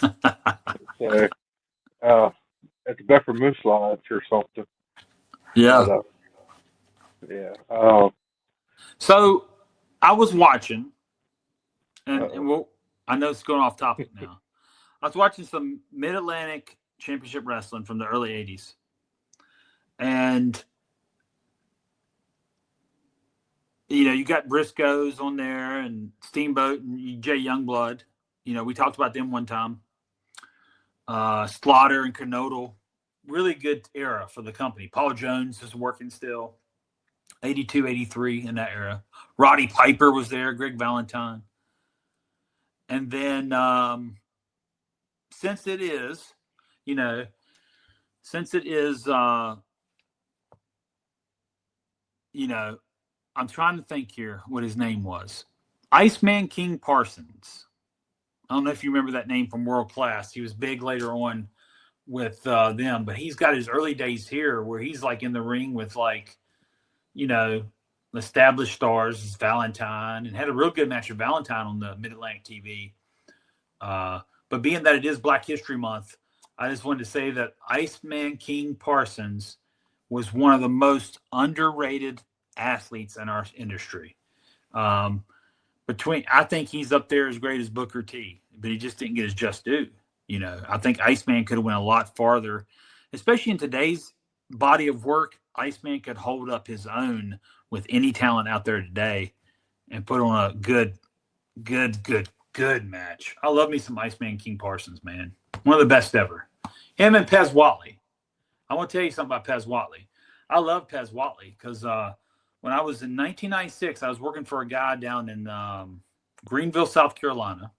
So, at the Bedford Moose Lodge or something. Yeah. But, yeah. So I was watching, and Uh-oh. well, I know it's going off topic now. I was watching some Mid-Atlantic Championship Wrestling from the early 80s. And, you got Briscoes on there and Steamboat and Jay Youngblood. We talked about them one time. Slaughter and Canodal. Really good era for the company. Paul Jones is working still. 82, 83 in that era. Roddy Piper was there. Greg Valentine. And then since it is, I'm trying to think here what his name was. Iceman King Parsons. I don't know if you remember that name from World Class. He was big later on with them, but he's got his early days here where he's like in the ring with established stars, Valentine, and had a real good match with Valentine on the Mid-Atlantic TV. But being that it is Black History Month, I just wanted to say that Iceman King Parsons was one of the most underrated athletes in our industry. I think he's up there as great as Booker T, but he just didn't get his just due. I think Iceman could have went a lot farther, especially in today's body of work. Iceman could hold up his own with any talent out there today and put on a good match. I love me some Iceman King Parsons, man. One of the best ever. Him and Pez Watley. I want to tell you something about Pez Watley. I love Pez Watley because when I was in 1996, I was working for a guy down in Greenville, South Carolina.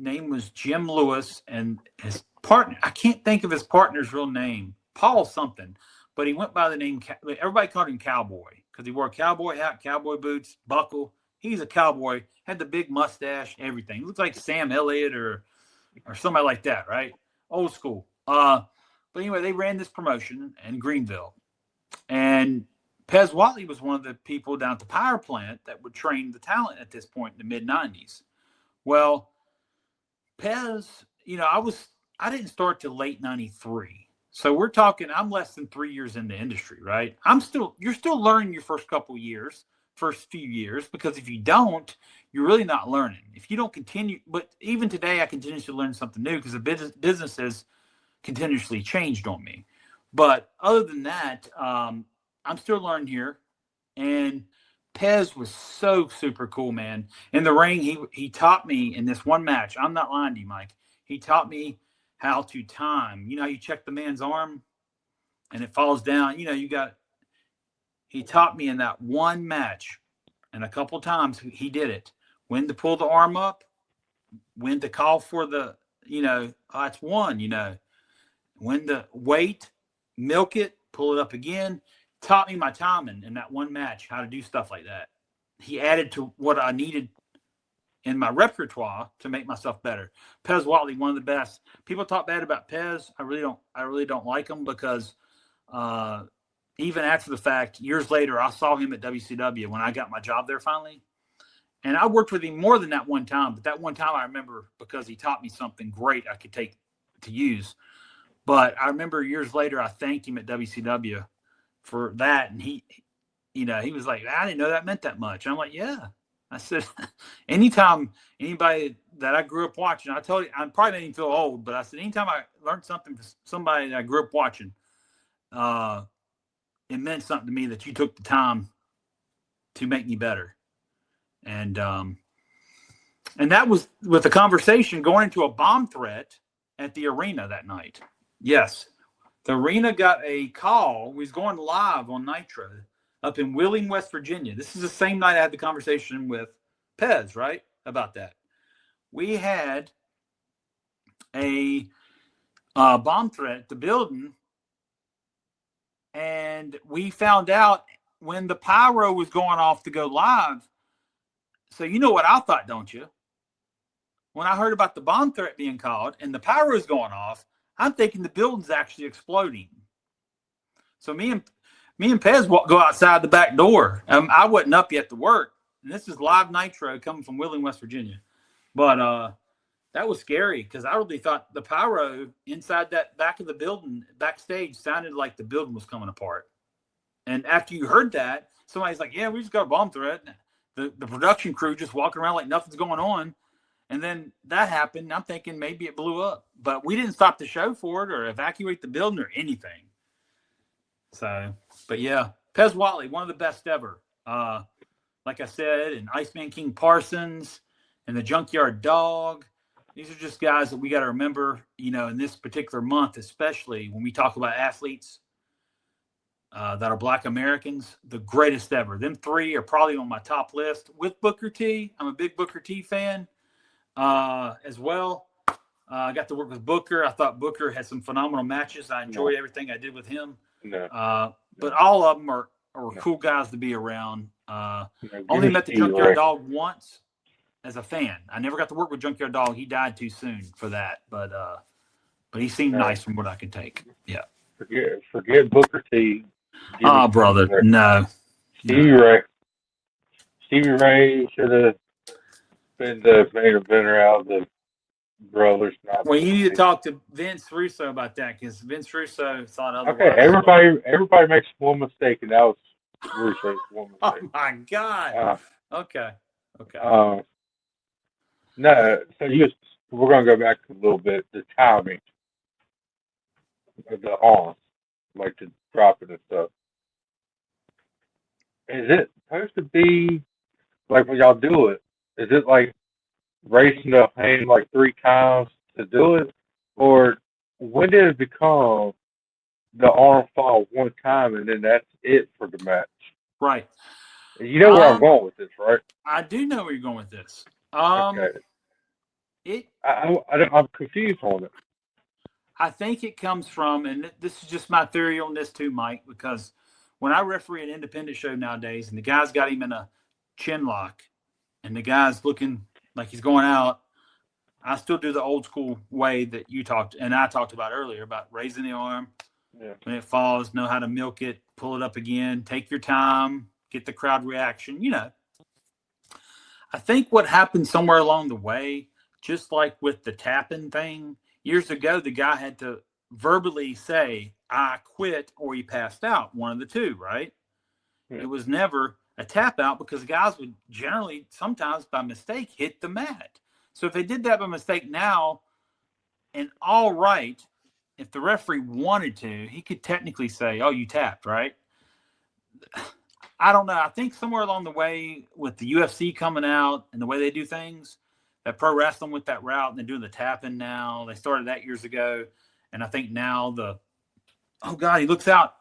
Name was Jim Lewis, and his partner, I can't think of his partner's real name, Paul something, but he went by the name, everybody called him Cowboy because he wore a cowboy hat, cowboy boots, buckle. He's a cowboy, had the big mustache, everything. He looked like Sam Elliott or somebody like that, right? Old school. But anyway, they ran this promotion in Greenville. And Pez Watley was one of the people down at the power plant that would train the talent at this point in the mid-90s. Well, Pez, I didn't start till late 93. So we're talking, I'm less than 3 years in the industry, right? You're still learning your first few years, because if you don't, you're really not learning. If you don't continue, but even today I continue to learn something new because the business has continuously changed on me. But other than that, I'm still learning here. And Pez was so super cool, man. In the ring, he taught me in this one match. I'm not lying to you, Mike. He taught me how to time. You check the man's arm and it falls down. He taught me in that one match, and a couple times he did it. When to pull the arm up, when to call for the, that's one, when to wait, milk it, pull it up again. Taught me my timing in that one match, how to do stuff like that. He added to what I needed in my repertoire to make myself better. Pez Watley, one of the best. People talk bad about Pez. I really don't like him because even after the fact, years later, I saw him at WCW when I got my job there finally. And I worked with him more than that one time, but that one time I remember because he taught me something great I could take to use. But I remember years later, I thanked him at WCW for that. And he was like, I didn't know that meant that much. I'm like, yeah. I said, anytime anybody that I grew up watching, I told you, I probably made him feel old, but I said, anytime I learned something from somebody that I grew up watching, it meant something to me that you took the time to make me better. And And that was with the conversation going into a bomb threat at the arena that night. Yes. The arena got a call. We was going live on Nitro up in Wheeling, West Virginia. This is the same night I had the conversation with Pez, right, about that. We had a bomb threat at the building, and we found out when the pyro was going off to go live. So you know what I thought, don't you? When I heard about the bomb threat being called and the pyro is going off, I'm thinking the building's actually exploding. So me and Pez go outside the back door. I wasn't up yet to work, and this is live Nitro coming from Wheeling, West Virginia. But that was scary because I really thought the pyro inside that back of the building, backstage, sounded like the building was coming apart. And after you heard that, somebody's like, "Yeah, we just got a bomb threat." The production crew just walking around like nothing's going on. And then that happened. And I'm thinking maybe it blew up, but we didn't stop the show for it or evacuate the building or anything. So, but yeah, Pez Whatley, one of the best ever. Like I said, and Iceman King Parsons and the Junkyard Dog. These are just guys that we got to remember, you know, in this particular month, especially when we talk about athletes that are Black Americans, the greatest ever. Them three are probably on my top list with Booker T. I'm a big Booker T fan as well. I got to work with Booker. I thought Booker had some phenomenal matches. I enjoyed everything I did with him. But all of them are cool guys to be around. Only met the Junkyard Dog once as a fan. I never got to work with Junkyard Dog. He died too soon for that. But he seemed nice from what I could take. Yeah. Forget Booker T. Oh, brother, no. Stevie Ray should have been the main eventer out of the brothers. Well, you need to talk to Vince Russo about that because Vince Russo thought otherwise. Okay, everybody makes one mistake, and that was Russo's one mistake. Oh my God. Okay. No, so we're going to go back a little bit. The timing of the arm, like to drop it and stuff. Is it supposed to be like when y'all do it? Is it like raising the hand like 3 times to do it, or when did it become the arm fall one time and then that's it for the match? Right. You know where I'm going with this, right? I do know where you're going with this. Okay. I'm confused on it. I think it comes from, and this is just my theory on this too, Mike, because when I referee an independent show nowadays and the guy's got him in a chin lock and the guy's looking like he's going out, I still do the old school way that you talked and I talked about earlier about raising the arm. Yeah. When it falls, know how to milk it, pull it up again, take your time, get the crowd reaction, you know. I think what happened somewhere along the way, just like with the tapping thing, years ago, the guy had to verbally say, I quit, or he passed out, one of the two, right? Yeah. It was never a tap out because guys would generally, sometimes by mistake, hit the mat. So if they did that by mistake now, and all right, if the referee wanted to, he could technically say, oh, you tapped, right? I don't know. I think somewhere along the way with the UFC coming out and the way they do things, that pro wrestling with that route and they're doing the tapping now. They started that years ago. And I think now oh, God, he looks out,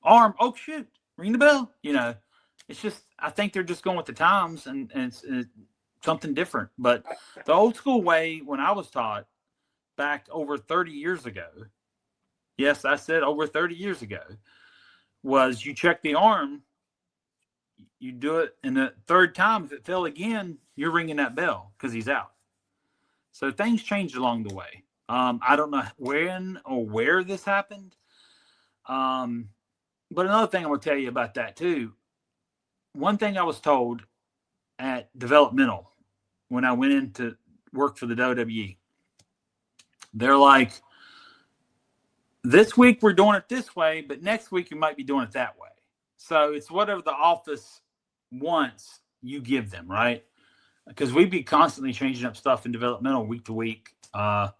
arm, oh, shoot, ring the bell. You know, it's just, I think they're just going with the times and it's something different. But the old school way when I was taught back over 30 years ago, yes, I said over 30 years ago, was you check the arm, you do it, and the third time, if it fell again, you're ringing that bell because he's out. So things changed along the way. I don't know when or where this happened. But another thing I will tell you about that too, one thing I was told at developmental when I went in to work for the WWE, they're like, this week we're doing it this way, but next week you might be doing it that way. So it's whatever the office wants, you give them, right? Because we'd be constantly changing up stuff in developmental week to week of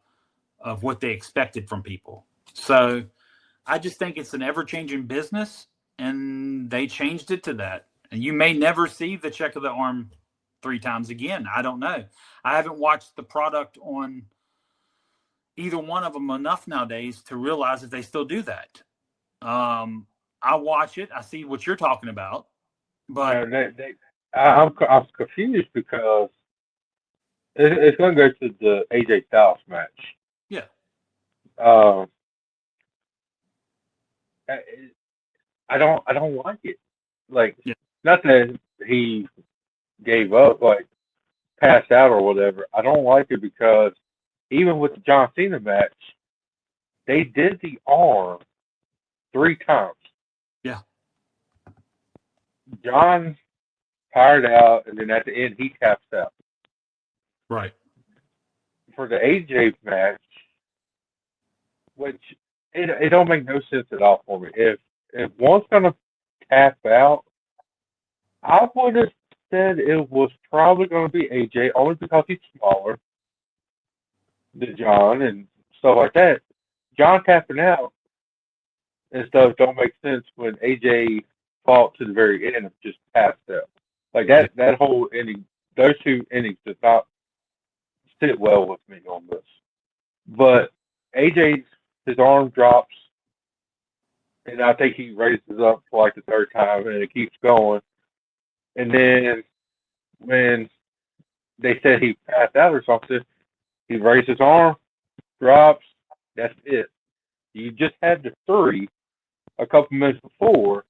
what they expected from people. So I just think it's an ever-changing business, and they changed it to that. And you may never see the check of the arm 3 times again. I don't know. I haven't watched the product on either one of them enough nowadays to realize that they still do that. I watch it. I see what you're talking about, but I'm confused because it's going to go to the AJ Styles match. yeah, Um, I I don't like it. Like, yeah, not that he gave up, like passed out or whatever. I don't like it because even with the John Cena match, they did the arm 3 times. yeah, John tired out, and then at the end he taps out. right. For the AJ match, which it don't make no sense at all for me. If one's gonna tap out, I would have said it was probably gonna be AJ only because he's smaller than John and stuff like that. John tapping out and stuff don't make sense when AJ fought to the very end and just passed out. Like that whole inning, those 2 innings did not sit well with me on this. But AJ's his arm drops, and I think he raises up for like the 3rd time, and it keeps going. And then when they said he passed out or something, he raised his arm, drops. That's it. You just had the 3 a couple minutes before,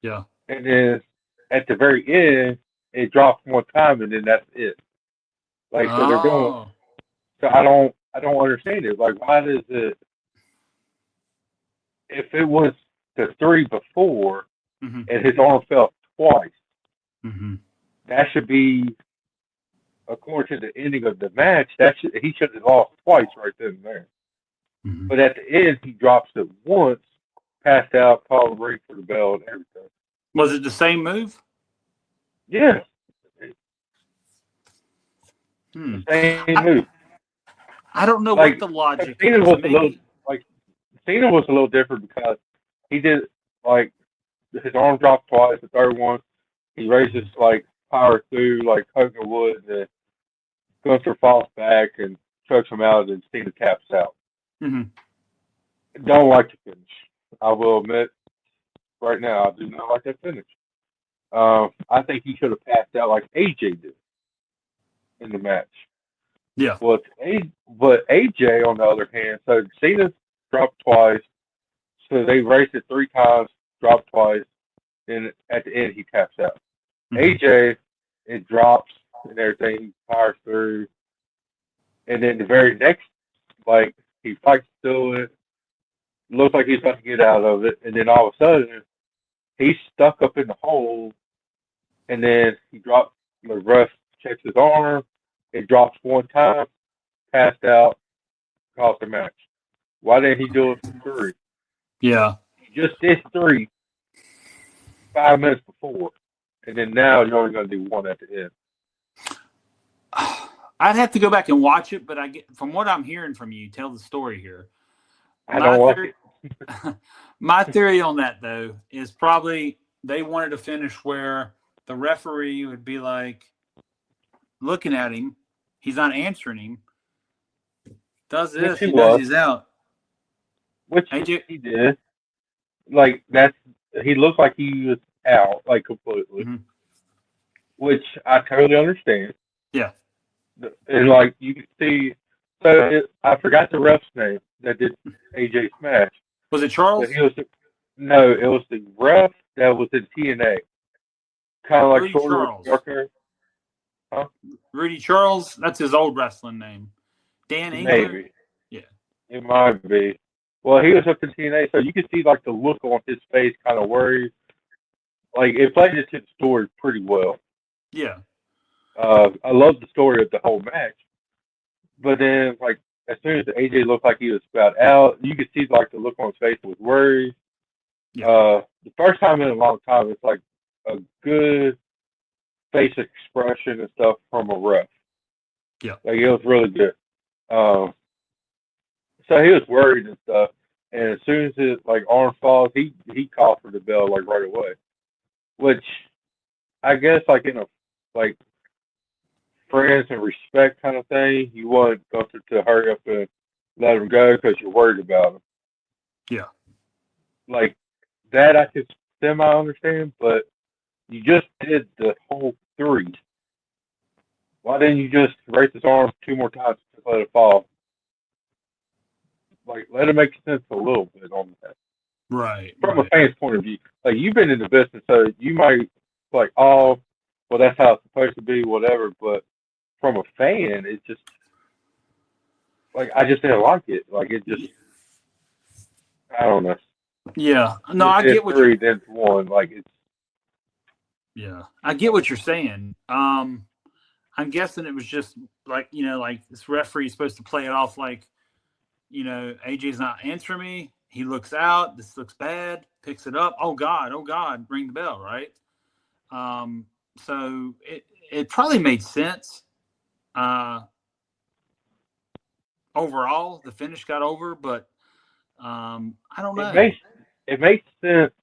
Yeah. and then at the very end, it drops 1 time, and then that's it. Like so, they're doing. Oh, So I don't understand it. Like, why does it? If it was the 3 before mm-hmm. and his arm fell twice, Mm-hmm. that should be according to the ending of the match. He should have lost twice right then and there. Mm-hmm. But at the end, he drops it once, passed out, called the ring for the bell, and everything. Was it the same move? Yeah, Hmm. same move. I don't know Like what the logic Cena is. was a Maybe. little like Cena was a little different because he did like his arm dropped twice. The 3rd one, he raises like power through like Hogan would, and Gunther falls back and chokes him out, and Cena taps out. Mm-hmm. Don't like the finish. I will admit right now, I do not like that finish. I think he should have passed out like AJ did in the match. Yeah. But AJ, on the other hand, so Cena dropped twice, so they raced it 3 times, dropped twice, and at the end he taps out. Mm-hmm. AJ, it drops and everything, he powers through, and then the very next, like he fights through it, looks like he's about to get out of it, and then all of a sudden he's stuck up in the hole, and then he drops. The ref checks his arm. It drops 1 time, passed out, cost the match. Why didn't he do it for 3? Yeah. He just did 3 5 minutes before, and then now you're only going to do 1 at the end. I'd have to go back and watch it, but I get from what I'm hearing from you, tell the story here. I don't like it. My theory on that though is probably they wanted to finish where the referee would be like looking at him, he's not answering him. Does this? He knows he's out. Which he did. Like he looked like he was out, like completely. Mm-hmm. Which I totally understand. Yeah. And like you can see, I forgot the ref's name that did AJ Smash. Was it Charles? No, it was the ref that was in TNA. Kind of like Rudy sort Charles. of darker. Huh? Rudy Charles, that's his old wrestling name. Dan England? Maybe. Yeah. It might be. Well, he was up in TNA, so you could see like the look on his face, kind of worried. Like it played into the story pretty well. Yeah. I love the story of the whole match, but then like as soon as the AJ looked like he was about out, you could see like the look on his face was worried. Yeah. The first time in a long time, it's like a good face expression and stuff from a ref. Yeah. Like it was really good. So he was worried and stuff, and as soon as his like arm falls, he called for the bell like right away. Which I guess like in a like friends and respect kind of thing. You want Gunther to hurry up and let him go because you're worried about him. Yeah. Like that, I could semi understand, but you just did the whole three. Why didn't you just raise his arms two more times and let it fall? Like, let it make sense a little bit on that. Right. From a fan's point of view. Like, you've been in the business, so you might, like, oh, well, that's how it's supposed to be, whatever. But from a fan, it's just, like, I just didn't like it. Like, it just, I don't know. Yeah. No, I It's get what three, you're. then one. Like, it's. Yeah, I get what you're saying. I'm guessing it was just like like this referee is supposed to play it off like AJ's not answering me. He looks out. This looks bad. Picks it up. Oh God, ring the bell, right? So it probably made sense. Overall, the finish got over, but I don't know. It makes sense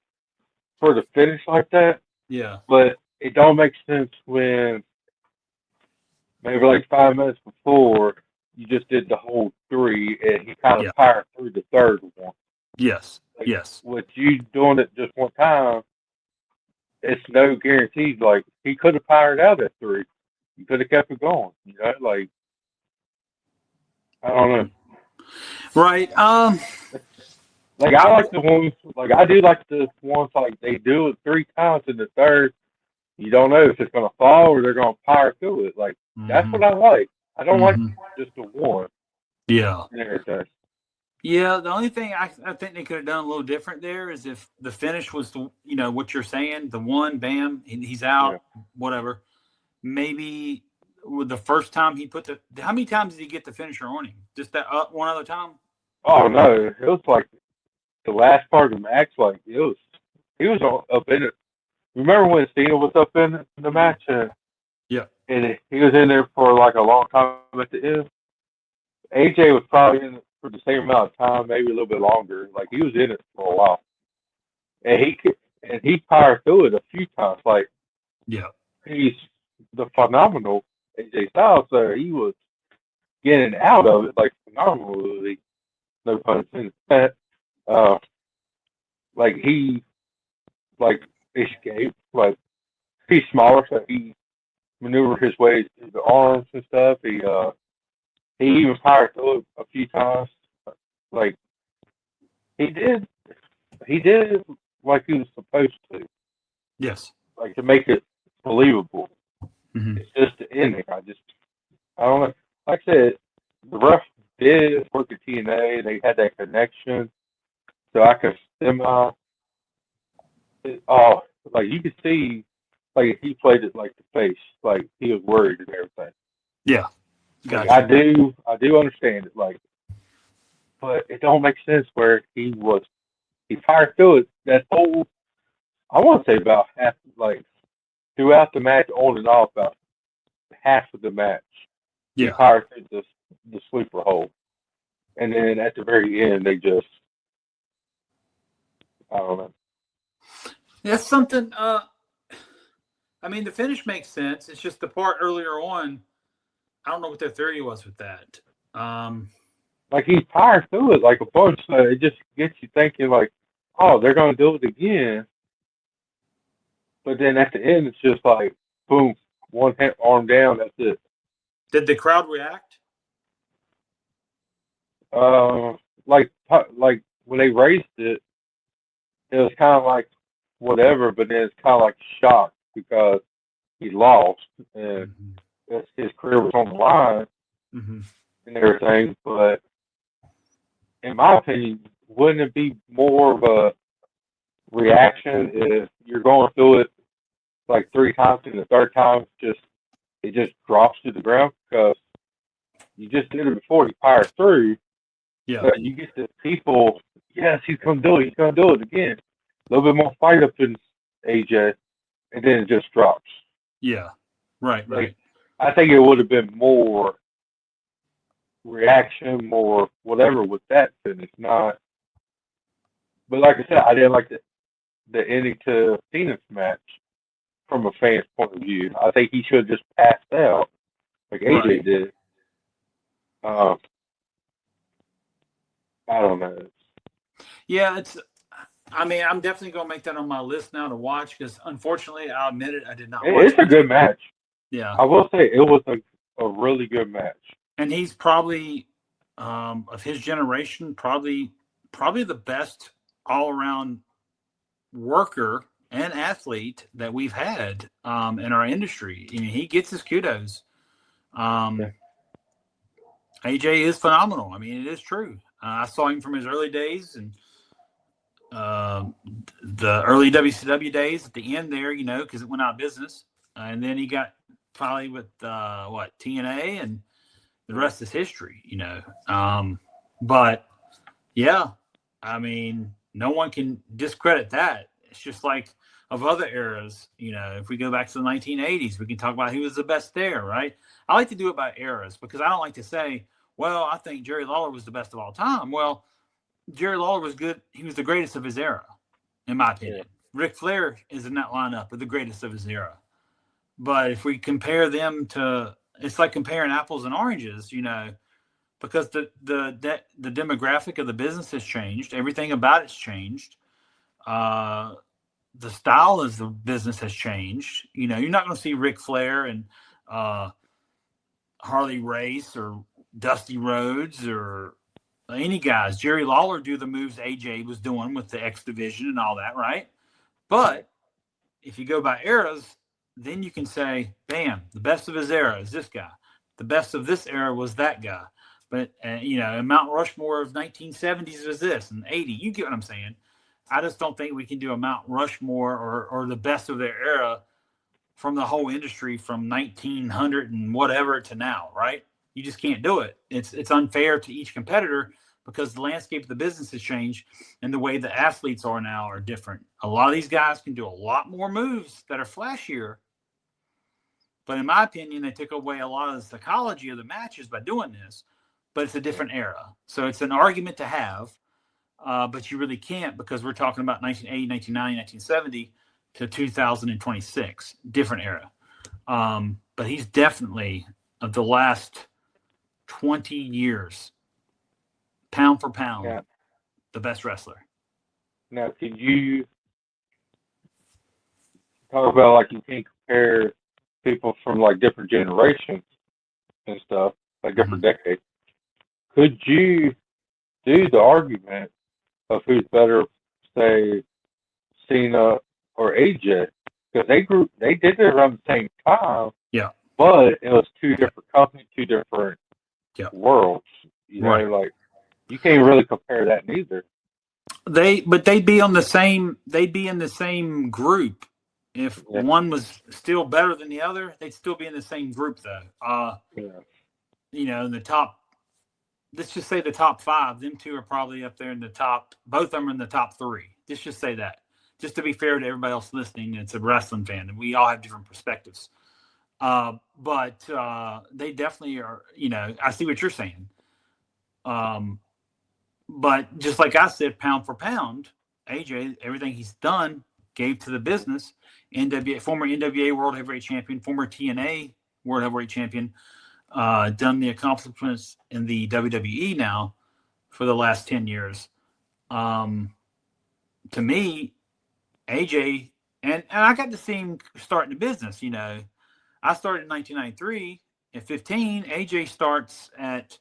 for the finish like that, Yeah. but it don't make sense when maybe like 5 minutes before you just did the whole three and he kind of Yeah. powered through the third one. Yes. Like, Yes. with you doing it just one time, it's no guarantee. Like he could have powered out at three. He could have kept it going. Like I don't know. Right. Like I like the ones. Like I do like the ones like they do it three times in the third. You don't know if it's gonna fall or they're gonna power through it. Like that's what I like. I don't like just the one. Yeah. Yeah, the only thing I think they could have done a little different there is if the finish was what you're saying, the one, bam, he's out, whatever. Maybe with the first time he put how many times did he get the finisher on him? Just that one other time? Oh no, it was like the last part of the match. Like he was up in it. Remember when Cena was up in the match? Yeah. And he was in there for like a long time at the end. AJ was probably in it for the same amount of time, maybe a little bit longer. Like he was in it for a while, and he powered through it a few times. Like he's the phenomenal AJ Styles, so he was getting out of it like phenomenally. No pun intended. Like he like escaped. Like he's smaller, so he maneuvered his way through the arms and stuff. He even powered through it a few times. Like he did like he was supposed to. Yes. Like to make it believable. Mm-hmm. It's just the ending. I don't know. Like I said, the ref did work at TNA. They had that connection, so I could semi. Oh, like you could see, like he played it like the face, like he was worried and everything. Yeah, gotcha. Like, I do understand it, like, but it don't make sense where he fired through it that whole. I want to say about half, like throughout the match, on and off, about half of the match. Yeah. He fired through the sleeper hole, and then at the very end, they just, I don't know. That's something. I mean, the finish makes sense. It's just the part earlier on. I don't know what their theory was with that. Like he fired through it like a bunch, so it just gets you thinking like, oh, they're gonna do it again. But then at the end, it's just like, boom, one arm down. That's it. Did the crowd react? Like when they raised it, it was kind of like whatever, but then it's kind of like shocked because he lost and his career was on the line and everything. But in my opinion, wouldn't it be more of a reaction if you're going through it like three times and the third time it just drops to the ground because you just did it before you powered through. Yeah. But you get the people, yes, he's gonna do it. He's gonna do it again. A little bit more fight up in AJ, and then it just drops. Yeah. Right. Right. I think it would have been more reaction, more whatever with that finish. Not, but like I said, I didn't like the ending to Cena's match from a fan's point of view. I think he should have just passed out like AJ Right. did. Uh, I don't know. Yeah, I mean, I'm definitely going to make that on my list now to watch because, unfortunately, I'll admit it, I did not watch It's a it. good match. Yeah, I will say it was a really good match. and he's probably of his generation, probably the best all around worker and athlete that we've had in our industry. I mean, he gets his kudos. Yeah. AJ is phenomenal. I mean, it is true. I saw him from his early days and uh, the early WCW days at the end there, because it went out of business. And then he got probably with TNA, and the rest is history. But yeah, I mean, no one can discredit that. It's just like of other eras, if we go back to the 1980s, we can talk about who was the best there, right? I like to do it by eras because I don't like to say, well, I think Jerry Lawler was the best of all time. Well, Jerry Lawler was good. He was the greatest of his era, in my opinion. Yeah. Ric Flair is in that lineup of the greatest of his era. But if we compare them to, it's like comparing apples and oranges, because the demographic of the business has changed. Everything about it's changed. The style of the business has changed. You're not going to see Ric Flair and Harley Race or Dusty Rhodes or any guys. Jerry Lawler do the moves AJ was doing with the X Division and all that, right? But if you go by eras, then you can say, bam, the best of his era is this guy. The best of this era was that guy. But, Mount Rushmore of 1970s was this and 80. You get what I'm saying? I just don't think we can do a Mount Rushmore or the best of their era from the whole industry from 1900 and whatever to now, right? You just can't do it. It's unfair to each competitor because the landscape of the business has changed and the way the athletes are now are different. A lot of these guys can do a lot more moves that are flashier. But in my opinion, they took away a lot of the psychology of the matches by doing this. But it's a different era. So it's an argument to have, but you really can't because we're talking about 1980, 1990, 1970 to 2026. Different era. But he's definitely, of the last 20 years, pound for pound, Yeah. the best wrestler. Now, could you talk about like you can compare people from like different generations and stuff, like different decades? Could you do the argument of who's better, say, Cena or AJ? Because they did it around the same time. Yeah. But it was two different companies, two different worlds. Right. Like you can't really compare that neither. They'd be in the same group. If one was still better than the other, they'd still be in the same group though. In the top, let's just say the top 5, them two are probably up there in the top, both of them are in the top 3. Let's just say that. Just to be fair to everybody else listening, it's a wrestling fan and we all have different perspectives. But they definitely are, I see what you're saying. But just like I said, pound for pound, AJ, everything he's done gave to the business. Former NWA World Heavyweight Champion, former TNA World Heavyweight Champion, done the accomplishments in the WWE now for the last 10 years. To me, AJ, and I got to see him start in the business. I started in 1993 at 15. AJ starts at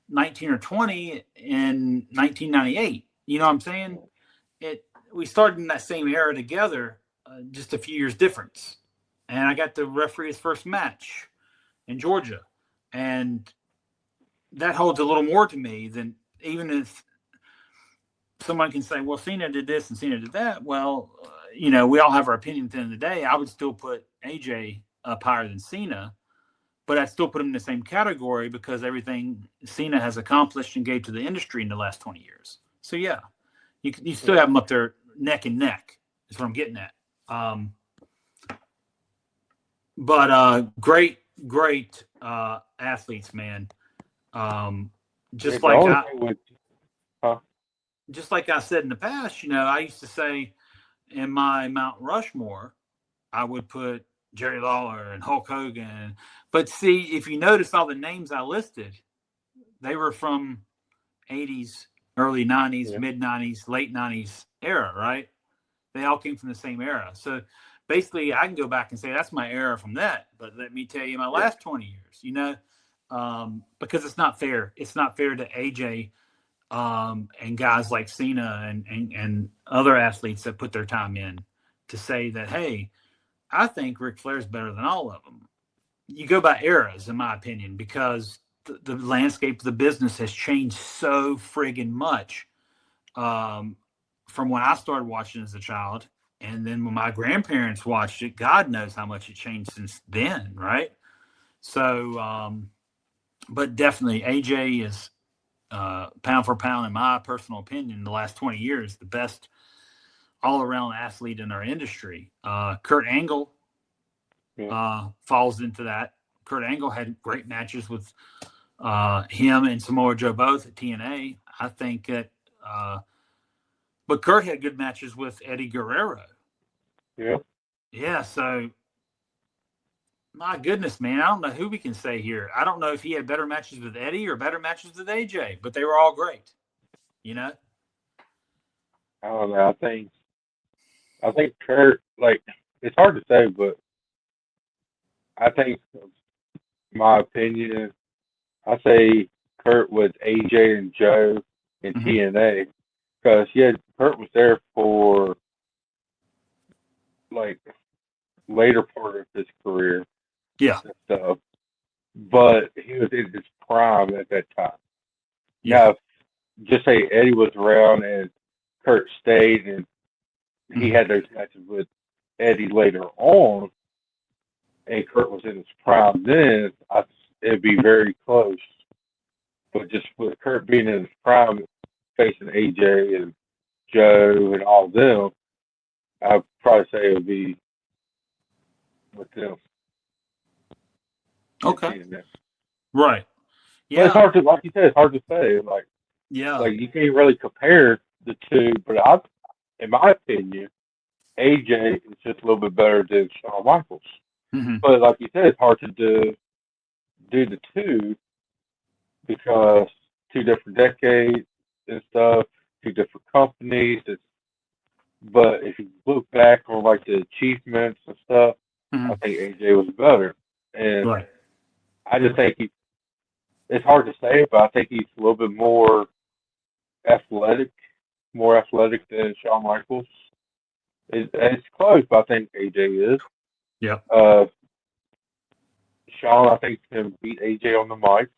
19 or 20 in 1998. You know what I'm saying? We started in that same era together, just a few years difference. And I got to referee his first match in Georgia. And that holds a little more to me than even if someone can say, well, Cena did this and Cena did that. Well, we all have our opinion at the end of the day. I would still put AJ up higher than Cena, but I'd still put him in the same category because everything Cena has accomplished and gave to the industry in the last 20 years. So, yeah, you still have them up there neck and neck is what I'm getting at. But great athletes, man. Just like I said in the past, I used to say in my Mount Rushmore, I would put Jerry Lawler and Hulk Hogan. But see, if you notice all the names I listed, they were from 80s, early 90s, Yeah. mid 90s, late 90s era, right? They all came from the same era. So basically, I can go back and say that's my era from that. But let me tell you my last 20 years, because it's not fair. It's not fair to AJ and guys like Cena and other athletes that put their time in to say that, hey, I think Ric Flair's better than all of them. You go by eras, in my opinion, because the landscape of the business has changed so friggin' much from when I started watching as a child. And then when my grandparents watched it, God knows how much it changed since then, right? So, but definitely AJ is pound for pound, in my personal opinion, the last 20 years, the best all-around athlete in our industry. Kurt Angle falls into that. Kurt Angle had great matches with him and Samoa Joe both at TNA. I think that, but Kurt had good matches with Eddie Guerrero. Yeah. Yeah, so my goodness, man, I don't know who we can say here. I don't know if he had better matches with Eddie or better matches with AJ, but they were all great. I don't know. I think Kurt, like, it's hard to say, but I think, my opinion, I say Kurt was AJ and Joe in TNA because Kurt was there for like later part of his career Yeah, and stuff, but he was in his prime at that time. yeah, Now, just say Eddie was around and Kurt stayed, and he had those matches with Eddie later on, and Kurt was in his prime then. It'd be very close. But just with Kurt being in his prime, facing AJ and Joe and all them, I'd probably say it would be with them. okay, But right. it's Yeah, hard to, like you said, it's hard to say. Like yeah, you can't really compare the two. But in my opinion, AJ is just a little bit better than Shawn Michaels. But like you said, it's hard to do the two because two different decades and stuff, two different companies. But if you look back on like the achievements and stuff, I think AJ was better. And right. I just think it's hard to say, but I think he's a little bit athletic, more athletic than Shawn Michaels. It's close, but I think AJ is. Yeah, Shawn, I think, can beat AJ on the mic.